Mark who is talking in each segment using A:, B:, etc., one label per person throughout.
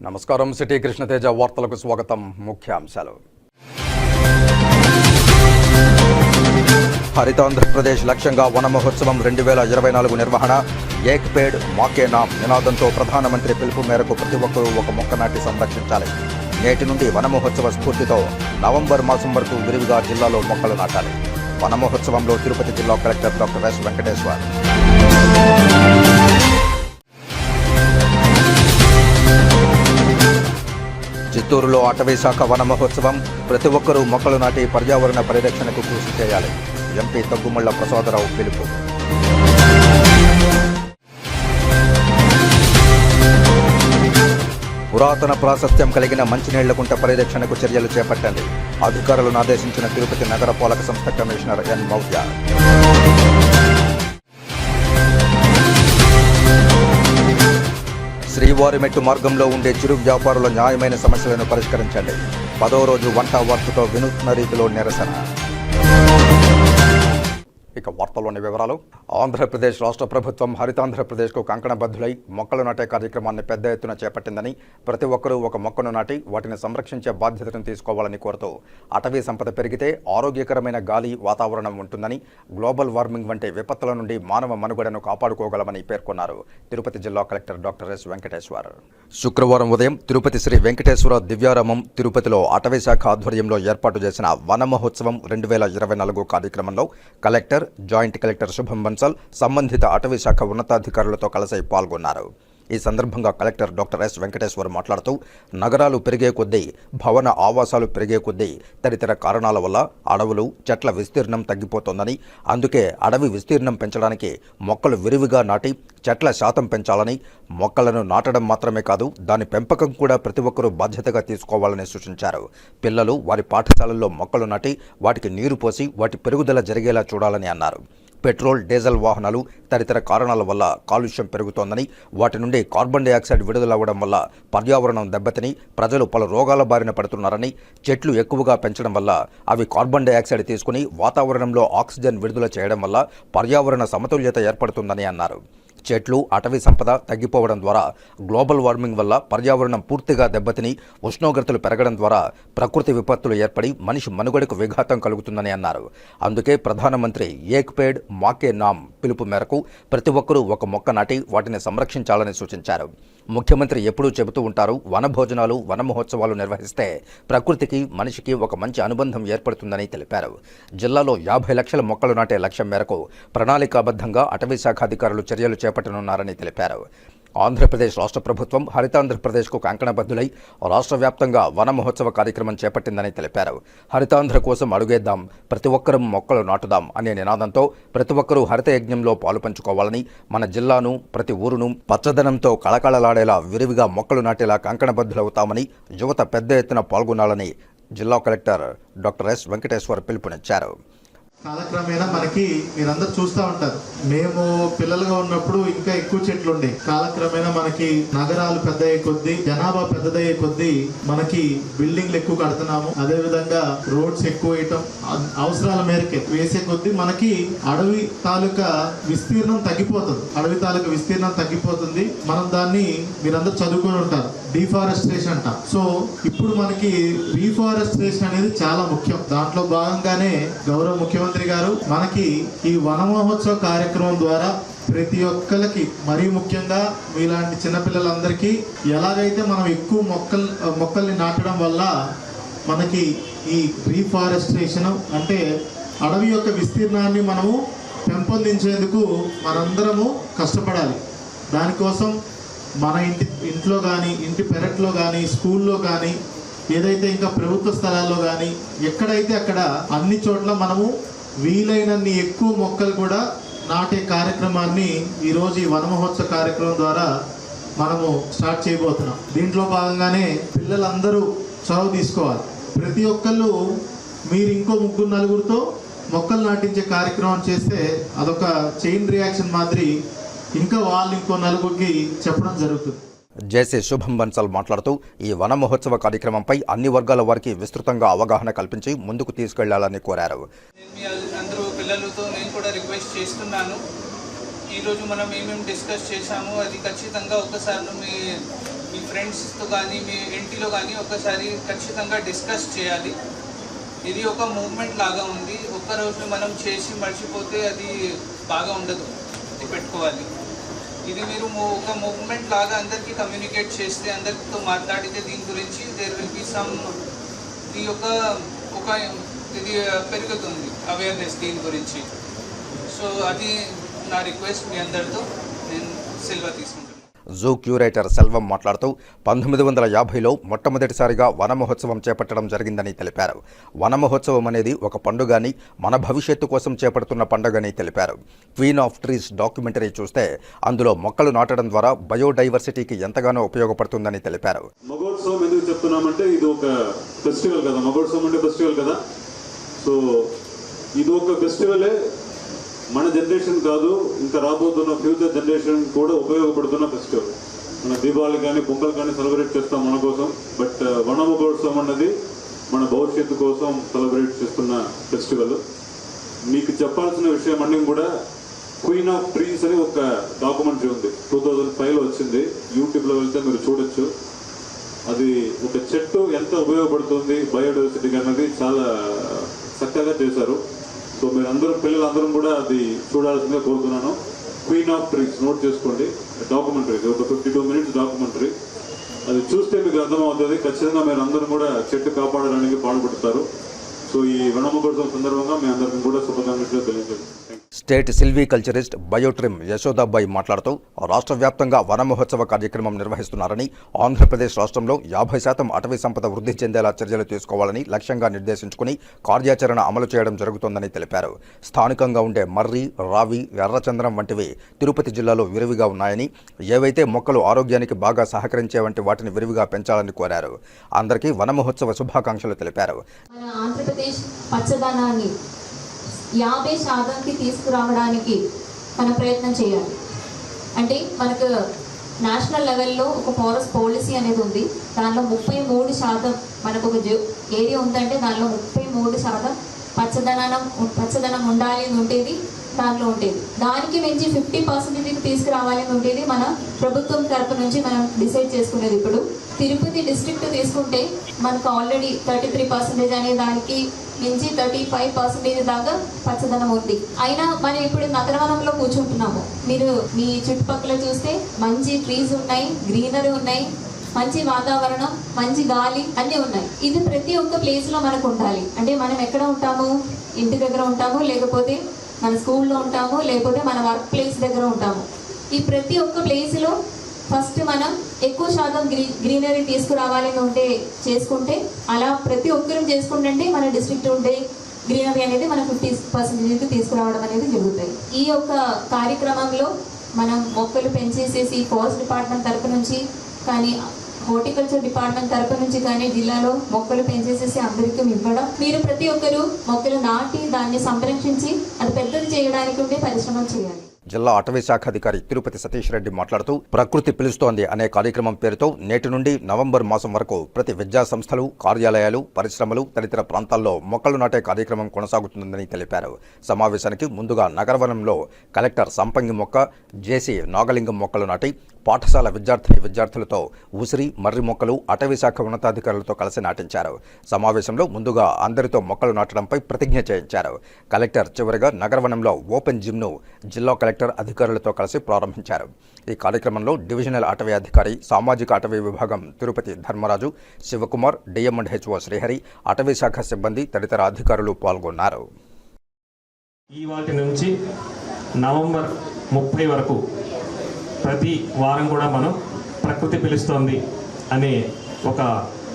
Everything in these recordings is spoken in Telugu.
A: నమస్కారం. సిటీ కృష్ణతేజ వార్తలకు స్వాగతం. ముఖ్యాంశాలు. హరితాంధ్రప్రదేశ్ లక్ష్యంగా వన మహోత్సవం 2024 నిర్వహణ. ఏక్ పేడ్ మాకే నామ్ నినాదంతో ప్రధానమంత్రి పిలుపు మేరకు ప్రతి ఒక్కరూ ఒక మొక్క నాటి సంరక్షించాలి. నేటి నుండి వన మహోత్సవ స్ఫూర్తితో నవంబర్ మాసం వరకు విరివిగా జిల్లాలో మొక్కలు నాటాలి. వన మహోత్సవంలో తిరుపతి జిల్లా కలెక్టర్ డాక్టర్ ఎస్ వెంకటేశ్వర్. చిత్తూరులో అటవీ శాఖ వన మహోత్సవం. ప్రతి ఒక్కరూ మొక్కలు నాటి పర్యావరణ పరిరక్షణకు కృషి చేయాలి. ఎంపీ తగ్గుమళ్ల ప్రసాదరావు పిలుపు. పురాతన ప్రాశస్త్యం కలిగిన మంచినీళ్లకుంట పరిరక్షణకు చర్యలు చేపట్టండి. అధికారులను ఆదేశించిన తిరుపతి నగర పాలక సంస్థ కమిషనర్ ఎన్ మౌర్య. శ్రీవారిమెట్టు మార్గంలో ఉండే చిరు వ్యాపారుల న్యాయమైన సమస్యలను పరిష్కరించండి. 10వ రోజు వంట వార్తతో వినూత్న రీతిలో నిరసన. ఇక వార్తల్లోని వివరాలు. ఆంధ్రప్రదేశ్ రాష్ట్ర ప్రభుత్వం హరితాంధ్రప్రదేశ్కు కంకణబద్ధులై మొక్కలు నాటే కార్యక్రమాన్ని పెద్ద ఎత్తున చేపట్టిందని, ప్రతి ఒక్కరూ ఒక మొక్కను నాటి వాటిని సంరక్షించే బాధ్యతను తీసుకోవాలని కోరుతూ అటవీ సంపద పెరిగితే ఆరోగ్యకరమైన గాలి, వాతావరణం ఉంటుందని, గ్లోబల్ వార్మింగ్ వంటి విపత్తుల నుండి మానవ మనుగడను కాపాడుకోగలమని పేర్కొన్నారు తిరుపతి జిల్లా కలెక్టర్ డాక్టర్ ఎస్ వెంకటేశ్వర్. శుక్రవారం ఉదయం తిరుపతి శ్రీ వెంకటేశ్వర దివ్యారామం తిరుపతిలో అటవీ శాఖ ఆధ్వర్యంలో ఏర్పాటు చేసిన వన మహోత్సవం 2024 కార్యక్రమంలో కలెక్టర్, జాయింట్ కలెక్టర్ శుభం బన్సల్ సంబంధిత అటవీ శాఖ ఉన్నతాధికారులతో కలిసి పాల్గొన్నారు. ఈ సందర్భంగా కలెక్టర్ డాక్టర్ ఎస్ వెంకటేశ్వర్ మాట్లాడుతూ, నగరాలు పెరిగే కొద్దీ, భవన ఆవాసాలు పెరిగే కొద్దీ తదితర కారణాల వల్ల అడవులు, చెట్ల విస్తీర్ణం తగ్గిపోతోందని, అందుకే అడవి విస్తీర్ణం పెంచడానికి మొక్కలు విరివిగా నాటి చెట్ల శాతం పెంచాలని, మొక్కలను నాటడం మాత్రమే కాదు దాని పెంపకం కూడా ప్రతి ఒక్కరూ బాధ్యతగా తీసుకోవాలని సూచించారు. పిల్లలు వారి పాఠశాలల్లో మొక్కలు నాటి వాటికి నీరు పోసి వాటి పెరుగుదల జరిగేలా చూడాలని అన్నారు. పెట్రోల్, డీజిల్ వాహనాలు తదితర కారణాల వల్ల కాలుష్యం పెరుగుతోందని, వాటి నుండి కార్బన్ డైఆక్సైడ్ విడుదలవ్వడం వల్ల పర్యావరణం దెబ్బతిని ప్రజలు పలు రోగాల బారిన పడుతున్నారని, చెట్లు ఎక్కువగా పెంచడం వల్ల అవి కార్బన్ డైఆక్సైడ్ తీసుకుని వాతావరణంలో ఆక్సిజన్ విడుదల చేయడం వల్ల పర్యావరణ సమతుల్యత ఏర్పడుతుందని అన్నారు. చెట్లు, అటవీ సంపద తగ్గిపోవడం ద్వారా గ్లోబల్ వార్మింగ్ వల్ల పర్యావరణం పూర్తిగా దెబ్బతిని ఉష్ణోగ్రతలు పెరగడం ద్వారా ప్రకృతి విపత్తులు ఏర్పడి మనిషి మనుగడకు విఘాతం కలుగుతుందని అన్నారు. అందుకే ప్రధానమంత్రి ఏక్ పేడ్ మాకే నామ్ పిలుపు మేరకు ప్రతి ఒక్కరూ ఒక మొక్క నాటి వాటిని సంరక్షించాలని సూచించారు. ముఖ్యమంత్రి ఎప్పుడూ చెబుతూ ఉంటారు, వన భోజనాలు, వన మహోత్సవాలు నిర్వహిస్తే ప్రకృతికి, మనిషికి ఒక మంచి అనుబంధం ఏర్పడుతుందని తెలిపారు. జిల్లాలో 50 లక్షల మొక్కలు నాటే లక్ష్యం మేరకు ప్రణాళికాబద్ధంగా అటవీ శాఖ అధికారులు చర్యలు చేపట్టనున్నారని తెలిపారు. ఆంధ్రప్రదేశ్ రాష్ట్ర ప్రభుత్వం హరితాంధ్రప్రదేశ్కు కంకణబద్ధులై రాష్ట్ర వ్యాప్తంగా వన మహోత్సవ కార్యక్రమం చేపట్టిందని తెలిపారు. హరితాంధ్ర కోసం అడుగేద్దాం, ప్రతి ఒక్కరూ మొక్కలు నాటుదాం అనే నినాదంతో ప్రతి ఒక్కరూ హరిత యజ్ఞంలో పాలు పంచుకోవాలని, మన జిల్లాను, ప్రతి ఊరును పచ్చదనంతో కళకళలాడేలా విరివిగా మొక్కలు నాటేలా కంకణబద్ధులవుతామని, యువత పెద్ద ఎత్తున పాల్గొనాలని జిల్లా కలెక్టర్ డాక్టర్ ఎస్ వెంకటేశ్వర్ పిలుపునిచ్చారు.
B: కాలక్రమేణా మనకి మీరందరూ చూస్తూ ఉంటారు, మేము పిల్లలుగా ఉన్నప్పుడు ఇంకా ఎక్కువ చెట్లు ఉండే. కాలక్రమేణా మనకి నగరాలు పెద్దయ్యే కొద్దీ, జనాభా పెద్దదయ్యే కొద్దీ మనకి బిల్డింగ్లు ఎక్కువ కడుతున్నాము. అదే విధంగా రోడ్స్ ఎక్కువ వేయటం, అవసరాల మేరకే వేసే కొద్దీ మనకి అడవి తాలూకా విస్తీర్ణం తగ్గిపోతుంది. మనం దాన్ని మీరందరూ చదువుకొని ఉంటారు, డిఫారెస్ట్రేషన్ అంట. సో ఇప్పుడు మనకి రీఫారెస్ట్రేషన్ అనేది చాలా ముఖ్యం. దాంట్లో భాగంగానే గౌరవ ముఖ్యమంత్రి గారు మనకి ఈ వన మహోత్సవ కార్యక్రమం ద్వారా ప్రతి ఒక్కరికి, మరీ ముఖ్యంగా మీలాంటి చిన్నపిల్లలందరికీ ఎలాగైతే మనం ఎక్కువ మొక్కల్ని నాటడం వల్ల మనకి ఈ రీఫారెస్ట్రేషన్ అంటే అడవి యొక్క విస్తీర్ణాన్ని మనము పెంపొందించేందుకు మనందరము కష్టపడాలి. దానికోసం మన ఇంట్లో కానీ, ఇంటి పెరట్లో కానీ, స్కూల్లో కానీ, ఏదైతే ఇంకా ప్రభుత్వ స్థలాల్లో కానీ ఎక్కడైతే అక్కడ అన్ని చోట్ల మనము వీలైనన్ని ఎక్కువ మొక్కలు కూడా నాటే కార్యక్రమాన్ని ఈరోజు ఈ వన మహోత్సవ కార్యక్రమం ద్వారా మనము స్టార్ట్ చేయబోతున్నాం. దీంట్లో భాగంగానే పిల్లలందరూ చొరవ తీసుకోవాలి. ప్రతి ఒక్కళ్ళు మీరు ఇంకో 3-4 మొక్కలు నాటించే కార్యక్రమం చేస్తే అదొక చైన్ రియాక్షన్ మాదిరి ఇంకా వాళ్ళు ఇంకో 4కి చెప్పడం జరుగుతుంది.
A: జేసీ శుభం బన్సల్ మాట్లాడుతూ, ఈ వన మహోత్సవ కార్యక్రమంపై అన్ని వర్గాల వారికి విస్తృతంగా అవగాహన కల్పించి ముందుకు తీసుకెళ్లాలని కోరారు.
C: అందరూ పిల్లలతో నేను కూడా రిక్వెస్ట్ చేస్తున్నాను, ఈరోజు మనం ఏమేమి డిస్కస్ చేశామో అది ఖచ్చితంగా ఒకసారి మీ మీ ఫ్రెండ్స్తో కానీ మీ ఇంటిలో కానీ ఒకసారి ఖచ్చితంగా డిస్కస్ చేయాలి. ఇది ఒక మూవ్మెంట్ లాగా ఉంది. ఒక్కరోజు మనం చేసి మర్చిపోతే అది బాగా ఉండదు, ఇది పెట్టుకోవాలి. ఇది మీరు ఒక మూవ్మెంట్ లాగా అందరికీ కమ్యూనికేట్ చేస్తే, అందరితో మాట్లాడితే దీని గురించి దేర్ విల్ బి సమ్ ఇది ఒక ఇది పెరుగుతుంది అవేర్నెస్ దీని గురించి. సో అది నా రిక్వెస్ట్ మీ అందరితో. నేను సెలవు తీసుకుంటాను.
A: జూ క్యూరేటర్ సెల్వం మాట్లాడుతూ 1950లో మొట్టమొదటిసారిగా వన మహోత్సవం చేపట్టడం జరిగిందని తెలిపారు. వన మహోత్సవం అనేది ఒక పండుగని, మన భవిష్యత్తు కోసం చేపడుతున్న పండుగని తెలిపారు. క్వీన్ ఆఫ్ ట్రీస్ డాక్యుమెంటరీ చూస్తే అందులో మొక్కలు నాటడం ద్వారా బయోడైవర్సిటీకి ఎంతగానో ఉపయోగపడుతుందని తెలిపారు.
D: మహోత్సవం ఎందుకు చెప్తున్నామంటే ఇది ఒక ఫెస్టివల్ కదా, మహోత్సవం అంటే ఫెస్టివల్ కదా. సో ఇది ఒక ఫెస్టివలే మన జనరేషన్ కాదు, ఇంకా రాబోతున్న ఫ్యూచర్ జనరేషన్ కూడా ఉపయోగపడుతున్న ఫెస్టివల్. మన దీపావళి కానీ పొంగల్ కానీ సెలబ్రేట్ చేస్తాం మన కోసం, బట్ వన మహోత్సవం అన్నది మన భవిష్యత్తు కోసం సెలబ్రేట్ చేస్తున్న ఫెస్టివల్. మీకు చెప్పాల్సిన విషయం అన్నీ కూడా క్వీన్ ఆఫ్ ట్రీస్ అని ఒక డాక్యుమెంటరీ ఉంది, 2005లో వచ్చింది. యూట్యూబ్లో వెళ్తే మీరు చూడొచ్చు. అది ఒక చెట్టు ఎంత ఉపయోగపడుతుంది బయోడైవర్సిటీకి అన్నది చాలా చక్కగా చేశారు. సో మీరు అందరూ పిల్లలందరూ కూడా అది చూడాల్సిందిగా కోరుతున్నాను. క్వీన్ ఆఫ్ ట్రీస్ నోట్ చేసుకోండి, డాక్యుమెంటరీ, ఒక 52 minutes డాక్యుమెంటరీ. అది చూస్తే మీకు అర్థమవుతుంది. ఖచ్చితంగా మీరు అందరూ కూడా చెట్టు కాపాడడానికి పాల్పడతారు. సో ఈ వన మహోత్సవం సందర్భంగా మీ అందరికీ కూడా శుభాకాంక్షలు తెలియజేయండి.
A: స్టేట్ సిల్వీకల్చరిస్ట్ బయోట్రిమ్ యశోదాబాయి మాట్లాడుతూ రాష్ట్ర వ్యాప్తంగా వన మహోత్సవ కార్యక్రమం నిర్వహిస్తున్నారని, ఆంధ్రప్రదేశ్ రాష్ట్రంలో 50% అటవీ సంపద వృద్ధి చెందేలా చర్యలు తీసుకోవాలని లక్ష్యంగా నిర్దేశించుకుని కార్యాచరణ అమలు చేయడం జరుగుతోందని తెలిపారు. స్థానికంగా ఉండే మర్రి, రావి, ఎర్రచంద్రం వంటివి తిరుపతి జిల్లాలో విరివిగా ఉన్నాయని, ఏవైతే మొక్కలు ఆరోగ్యానికి బాగా సహకరించే వంటి వాటిని విరివిగా పెంచాలని కోరారు. అందరికీ వన మహోత్సవ శుభాకాంక్షలు తెలిపారు.
E: మన ఆంధ్రప్రదేశ్ పచ్చదనాన్ని 50% తీసుకురావడానికి మన ప్రయత్నం చేయాలి. అంటే మనకు నేషనల్ లెవెల్లో ఒక ఫారెస్ట్ పాలసీ అనేది ఉంది. దానిలో 33% మనకు ఒక ఏరియా ఉందంటే దానిలో 33% పచ్చదనం ఉండాలి అని ఉండేది, దాంట్లో ఉండేది. దానికి మించి 50% తీసుకురావాలి అని ఉండేది మన ప్రభుత్వం తరపు నుంచి మనం డిసైడ్ చేసుకునేది. ఇప్పుడు తిరుపతి డిస్ట్రిక్ట్ తీసుకుంటే మనకు ఆల్రెడీ 33% అనే దానికి మించి 35% దాకా పచ్చదనం ఉంది. అయినా మనం ఇప్పుడు నగరవనంలో కూర్చుంటున్నాము. మీరు మీ చుట్టుపక్కల చూస్తే మంచి ట్రీస్ ఉన్నాయి, గ్రీనరీ ఉన్నాయి, మంచి వాతావరణం, మంచి గాలి అన్నీ ఉన్నాయి. ఇది ప్రతి ఒక్క ప్లేస్లో మనకు ఉండాలి. అంటే మనం ఎక్కడ ఉంటాము, ఇంటి దగ్గర ఉంటాము, లేకపోతే మన స్కూల్లో ఉంటాము, లేకపోతే మన వర్క్ ప్లేస్ దగ్గర ఉంటాము. ఈ ప్రతి ఒక్క ప్లేస్లో ఫస్ట్ మనం ఎక్కువ శాతం గ్రీనరీ తీసుకురావాలి ఉంటే చేసుకుంటే, అలా ప్రతి ఒక్కరూ చేసుకుంటే మన డిస్ట్రిక్ట్ ఉండే గ్రీనరీ అనేది మనం 50% తీసుకురావడం అనేది జరుగుతాయి. ఈ యొక్క కార్యక్రమంలో మనం మొక్కలు పెంచేసేసి ఫారెస్ట్ డిపార్ట్మెంట్ తరపు నుంచి కానీ, హార్టికల్చర్ డిపార్ట్మెంట్ తరపు నుంచి కానీ జిల్లాలో మొక్కలు పెంచేసేసి అందరికీ ఇవ్వడం, మీరు ప్రతి ఒక్కరూ మొక్కలు నాటి దాన్ని సంరక్షించి అది పెద్దది చేయడానికి ఉండే పరిశ్రమలు చేయాలి.
A: జిల్లా అటవీ శాఖ అధికారి తిరుపతి సతీష్ రెడ్డి మాట్లాడుతూ ప్రకృతి పిలుస్తోంది అనే కార్యక్రమం పేరుతో నేటి నుండి నవంబర్ మాసం వరకు ప్రతి విద్యా సంస్థలు, కార్యాలయాలు, పరిశ్రమలు తదితర ప్రాంతాల్లో మొక్కలు నాటే కార్యక్రమం కొనసాగుతుందని తెలిపారు. సమావేశానికి ముందుగా నగరవనంలో కలెక్టర్ సంపంగి మొక్క, జేసీ నాగలింగం మొక్కలు నాటి పాఠశాల విద్యార్థులతో ఉసిరి, మర్రి మొక్కలు అటవీ శాఖ ఉన్నతాధికారులతో కలిసి నాటించారు. సమావేశంలో ముందుగా అందరితో మొక్కలు నాటడంపై ప్రతిజ్ఞ చేయించారు. కలెక్టర్ చివరిగా నగరవనంలో ఓపెన్ జిమ్ను జిల్లా కలెక్టర్ అధికారులతో కలిసి ప్రారంభించారు. ఈ కార్యక్రమంలో డివిజనల్ అటవీ అధికారి, సామాజిక అటవీ విభాగం తిరుపతి ధర్మరాజు, శివకుమార్, డిఎం&హెచ్ఓ శ్రీహరి, అటవీ శాఖ సిబ్బంది తదితర అధికారులు పాల్గొన్నారు.
F: ఈ వాటి నుంచి నవంబర్ 30 వరకు ప్రతి వారం కూడా మనం ప్రకృతి పిలుస్తోంది అనే ఒక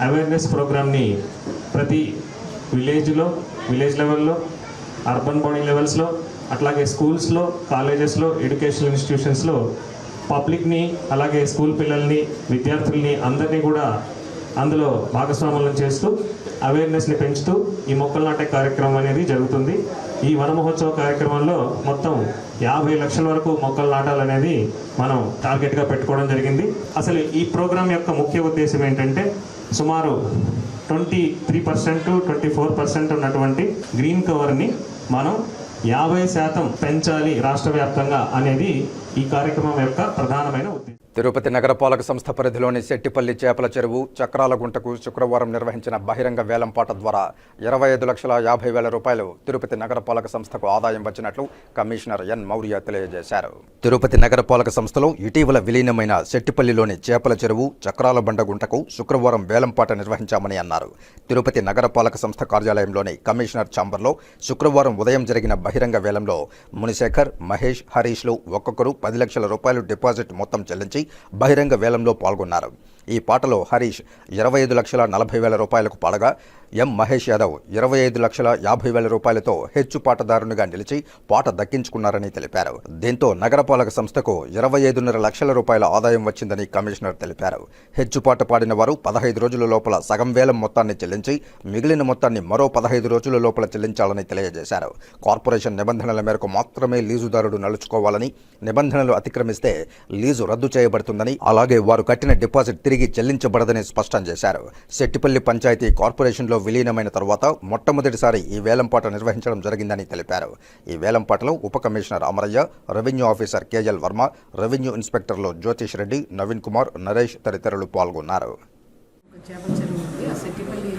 F: అవేర్నెస్ ప్రోగ్రామ్ని ప్రతి విలేజ్ లెవెల్లో, అర్బన్ బాడీ లెవెల్స్లో, అట్లాగే స్కూల్స్లో, కాలేజెస్లో, ఎడ్యుకేషనల్ ఇన్స్టిట్యూషన్స్లో పబ్లిక్ని, అలాగే స్కూల్ పిల్లల్ని, విద్యార్థుల్ని అందరినీ కూడా అందులో భాగస్వాములను చేస్తూ అవేర్నెస్ని పెంచుతూ ఈ మొక్కలు నాటే కార్యక్రమం అనేది జరుగుతుంది. ఈ వన మహోత్సవ కార్యక్రమంలో మొత్తం 50 లక్షల వరకు మొక్కలు నాటాలనేది మనం టార్గెట్గా పెట్టుకోవడం జరిగింది. అసలు ఈ ప్రోగ్రాం యొక్క ముఖ్య ఉద్దేశం ఏంటంటే సుమారు 23% 24% ఉన్నటువంటి గ్రీన్ కవర్ని మనం 50% పెంచాలి రాష్ట్ర వ్యాప్తంగా అనేది ఈ కార్యక్రమం యొక్క ప్రధానమైన ఉద్దేశం.
A: తిరుపతి నగరపాలక సంస్థ పరిధిలోని శెట్టిపల్లి చేపల చెరువు చక్రాలగుంటకు శుక్రవారం నిర్వహించిన బహిరంగ వేలంపాట ద్వారా 25,50,000 రూపాయలు తిరుపతి నగరపాలక సంస్థకు ఆదాయం వచ్చినట్లు కమిషనర్ ఎన్ మౌర్య తెలియజేశారు. తిరుపతి నగరపాలక సంస్థలో ఇటీవల విలీనమైన శెట్టిపల్లిలోని చేపల చెరువు చక్రాలబండగుంటకు శుక్రవారం వేలంపాట నిర్వహించామని అన్నారు. తిరుపతి నగరపాలక సంస్థ కార్యాలయంలోని కమిషనర్ ఛాంబర్లో శుక్రవారం ఉదయం జరిగిన బహిరంగ వేలంలో మునిశేఖర్, మహేష్, హరీష్లు ఒక్కొక్కరు 10 లక్షల రూపాయలు డిపాజిట్ మొత్తం చెల్లించి బహిరంగ వేలంలో పాల్గొన్నారు. ఈ పాటలో హరీష్ 25,40,000 రూపాయలకు పాడగా ఎం మహేష్ యాదవ్ 25,50,000 రూపాయలతో హెచ్చు పాటదారునిగా నిలిచి పాట దక్కించుకున్నారని తెలిపారు. దీంతో నగరపాలక సంస్థకు 25.5 లక్షల రూపాయల ఆదాయం వచ్చిందని కమిషనర్ తెలిపారు. హెచ్చు పాట పాడిన వారు 15 రోజుల లోపల సగం వేలం మొత్తాన్ని చెల్లించి మిగిలిన మొత్తాన్ని మరో 15 రోజుల లోపల చెల్లించాలని తెలియజేశారు. కార్పొరేషన్ నిబంధనల మేరకు మాత్రమే లీజుదారుడు నడుచుకోవాలని, నిబంధనలు అతిక్రమిస్తే లీజు రద్దు చేయబడుతుందని, అలాగే వారు కట్టిన డిపాజిట్ తిరిగి చెల్లించబడదని స్పష్టం చేశారు. శెట్టిపల్లి పంచాయతీ కార్పొరేషన్లో విలీనమైన తర్వాత మొట్టమొదటిసారి ఈ వేలంపాట నిర్వహించడం జరిగిందని తెలిపారు. ఈ వేలంపాటలో ఉప commissioner Amaraiah, revenue officer KL Varma, revenue ఇన్స్పెక్టర్లు జ్యోతిష్ రెడ్డి, నవీన్ కుమార్, నరేష్ తదితరులు పాల్గొన్నారు.
G: చేపల చెరువు ఉంది. ఆ శెట్టిపల్లి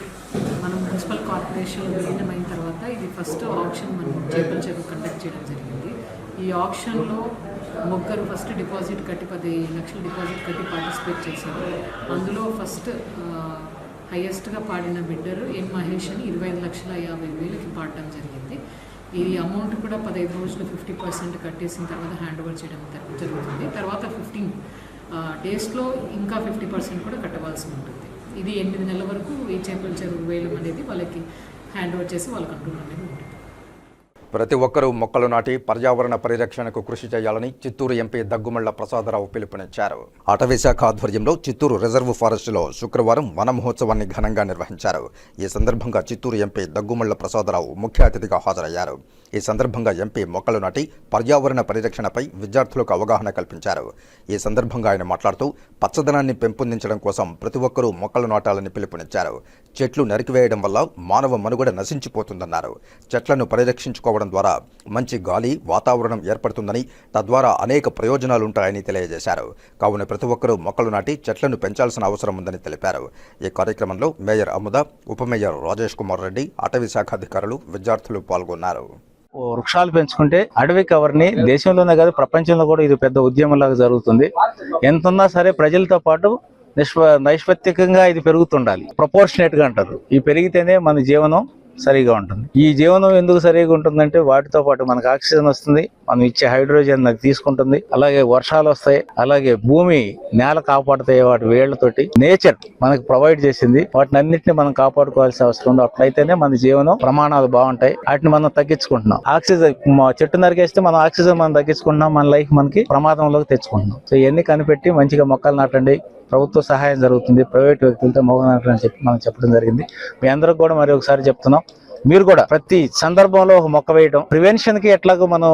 G: మనం మున్సిపల్ కార్పొరేషన్ విలీనమైన తర్వాత ఇది ఫస్ట్ ఆప్షన్ మనం చేపల చెరువు కండక్ట్ చేయడం జరిగింది. ఈ ఆప్షన్లో ముగ్గురు ఫస్ట్ డిపాజిట్ కట్టి 10 లక్షల డిపాజిట్ కట్టి పార్టిసిపేట్ చేశారు. అందులో ఫస్ట్ హైయెస్ట్గా పాడిన బిడ్డరు ఎం మహేష్ అని 25,50,000 పాడడం జరిగింది. ఈ అమౌంట్ కూడా 15 రోజులు 50% కట్టేసిన తర్వాత హ్యాండ్ ఓవర్ చేయడం జరుగుతుంది. తర్వాత 15 డేస్లో ఇంకా 50% కూడా కట్టవలసి ఉంటుంది. ఇది 8 నెలల వరకు ఈ చేపల చెరువు వేలం అనేది వాళ్ళకి హ్యాండ్ ఓవర్ చేసి వాళ్ళ కంట్రోల్ అనేది ఉంటుంది.
A: ప్రతి ఒక్కరూ మొక్కలు నాటి పర్యావరణ పరిరక్షణకు కృషి చేయాలని చిత్తూరు ఎంపీ దగ్గుమళ్ల ప్రసాదరావు పిలుపునిచ్చారు. అటవీ శాఖ ఆధ్వర్యంలో చిత్తూరు రిజర్వ్ ఫారెస్టులో శుక్రవారం వన మహోత్సవాన్ని ఘనంగా నిర్వహించారు. ఈ సందర్భంగా చిత్తూరు ఎంపీ దగ్గుమళ్ల ప్రసాదరావు ముఖ్య అతిథిగా హాజరయ్యారు. ఈ సందర్భంగా ఎంపీ మొక్కలు నాటి పర్యావరణ పరిరక్షణపై విద్యార్థులకు అవగాహన కల్పించారు. ఈ సందర్భంగా ఆయన మాట్లాడుతూ పచ్చదనాన్ని పెంపొందించడం కోసం ప్రతి ఒక్కరూ మొక్కలు నాటాలని పిలుపునిచ్చారు. చెట్లు నరికివేయడం వల్ల మానవ మనుగడ నశించిపోతుందన్నారు. చెట్లను పరిరక్షించుకోవడం ద్వారా మంచి గాలి, వాతావరణం ఏర్పడుతుందని, తద్వారా అనేక ప్రయోజనాలుంటాయని తెలియజేశారు. కావున ప్రతి ఒక్కరూ మొక్కలు నాటి చెట్లను పెంచాల్సిన అవసరం ఉందని తెలిపారు. ఈ కార్యక్రమంలో మేయర్ అముద, ఉప మేయర్ రాజేష్ కుమార్ రెడ్డి, అటవీ శాఖ అధికారులు, విద్యార్థులు పాల్గొన్నారు.
H: వృక్షాలు పెంచుకుంటే అడవి కవర్ని దేశంలోనే కాదు ప్రపంచంలో కూడా ఇది పెద్ద ఉద్యమంలాగా జరుగుతుంది. ఎంతున్నా సరే ప్రజలతో పాటు నైష్పత్తికంగా ఇది పెరుగుతుండాలి. ప్రపోర్షనేట్ గా అంటారు. ఈ పెరిగితేనే మన జీవనం సరిగా ఉంటుంది. ఈ జీవనం ఎందుకు సరిగా ఉంటుందంటే వాటితో పాటు మనకు ఆక్సిజన్ వస్తుంది, మనం ఇచ్చే హైడ్రోజన్ అది తీసుకుంటుంది, అలాగే వర్షాలు వస్తాయి, అలాగే భూమి నేల కాపాడుతాయి. వాటి వేళ్లతోటి నేచర్ మనకు ప్రొవైడ్ చేసింది. వాటిని అన్నింటినీ మనం కాపాడుకోవాల్సిన అవసరం ఉంది. అట్లయితేనే మన జీవనం ప్రమాణాలు బాగుంటాయి. వాటిని మనం తగ్గించుకుంటున్నాం. ఆక్సిజన్ చెట్టు నరికేస్తే మనం ఆక్సిజన్ మనం తగ్గించుకుంటున్నాం, మన లైఫ్ మనకి ప్రమాదంలోకి తెచ్చుకుంటున్నాం. సో ఇవన్నీ కనిపెట్టి మంచిగా మొక్కలు నాటండి. ప్రభుత్వ సహాయం జరుగుతుంది, ప్రైవేట్ వ్యక్తులతో మొక్కలు నాటని చెప్పి మనం చెప్పడం జరిగింది. మీ అందరికి కూడా మరి ఒకసారి చెప్తున్నాం, మీరు కూడా ప్రతి సందర్భంలో ఒక మొక్క వేయడం, ప్రివెన్షన్ కి ఎట్లాగో మనం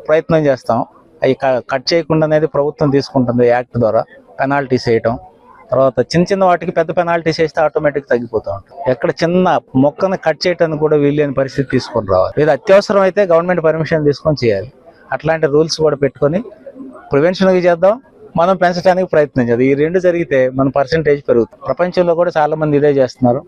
H: ప్రయత్నం చేస్తాం. అవి కట్ చేయకుండా అనేది ప్రభుత్వం తీసుకుంటుంది యాక్ట్ ద్వారా. పెనాల్టీస్ వేయటం, తర్వాత చిన్న చిన్న వాటికి పెద్ద పెనాల్టీస్ వేస్తే ఆటోమేటిక్ తగ్గిపోతూ ఉంటాం. ఎక్కడ చిన్న మొక్కను కట్ చేయడానికి కూడా వీల్లేని పరిస్థితి తీసుకొని రావాలి. లేదా అత్యవసరం అయితే గవర్నమెంట్ పర్మిషన్ తీసుకొని చేయాలి. అట్లాంటి రూల్స్ కూడా పెట్టుకొని ప్రివెన్షన్ చేద్దాం, మనం పెంచడానికి ప్రయత్నం చేద్దాం. ఈ రెండు జరిగితే మన పర్సంటేజ్ పెరుగుతుంది. ప్రపంచంలో కూడా చాలా మంది ఇదే చేస్తున్నారు.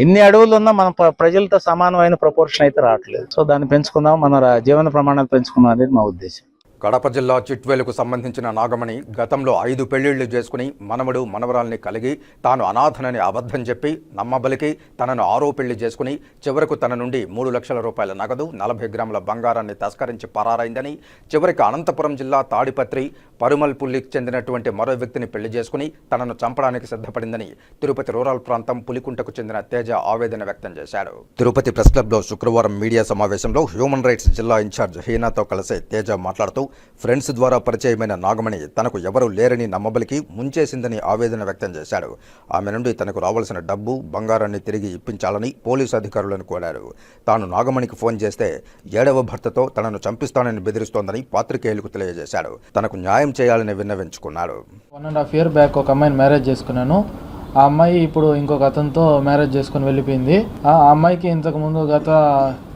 H: ఎన్ని అడవులు ఉన్నా మన ప్రజలతో సమానమైన ప్రపోర్షన్ అయితే రావట్లేదు. సో దాన్ని పెంచుకుందాం, మన జీవన ప్రమాణాలు పెంచుకుందాం అనేది మా ఉద్దేశం.
A: కడప జిల్లా చిట్వేలుకు సంబంధించిన నాగమణి గతంలో 5 పెళ్లిళ్లు చేసుకుని మనవడు మనవరాల్ని కలిగి తాను అనాథనని అబద్ధం చెప్పి నమ్మబలికి తనను 6వ పెళ్లి చేసుకుని చివరకు తన నుండి 3 లక్షల రూపాయల నగదు, 40 గ్రాముల బంగారాన్ని తస్కరించి పరారైందని, చివరికి అనంతపురం జిల్లా తాడిపత్రి పరుమల్పుల్లికి చెందినటువంటి మరో వ్యక్తిని పెళ్లి చేసుకుని తనను చంపడానికి సిద్ధపడిందని తిరుపతి రూరల్ ప్రాంతం పులికుంటకు చెందిన తేజ ఆవేదన వ్యక్తం చేశాడు. తిరుపతి ప్రెస్ క్లబ్లో శుక్రవారం మీడియా సమావేశంలో హ్యూమన్ రైట్స్ జిల్లా ఇన్ఛార్జ్ హీనాతో కలిసి తేజ మాట్లాడుతూ ఫ్రెండ్స్ ద్వారా పరిచయమైన నాగమణి తనకు ఎవరూ లేరని నమ్మబలికి ముంచేసిందని ఆవేదన వ్యక్తం చేశాడు. ఆమె నుండి తనకు రావాల్సిన డబ్బు, బంగారాన్ని తిరిగి ఇప్పించాలని పోలీసు అధికారులను కోరారు. తాను నాగమణికి ఫోన్ చేస్తే 7వ భర్తతో తనను చంపిస్తానని బెదిరిస్తోందని పాత్రికేయులకు తెలియజేశాడు. తనకు న్యాయం చేయాలని విన్నవించుకున్నాడు.
I: 1.5 year బ్యాక్ ఒక అమ్మాయిని మ్యారేజ్ చేసుకున్నాను. ఆ అమ్మాయి ఇప్పుడు ఇంకొక అతనితో మ్యారేజ్ చేసుకొని వెళ్ళిపోయింది. ఆ అమ్మాయికి ఇంతకు ముందు గత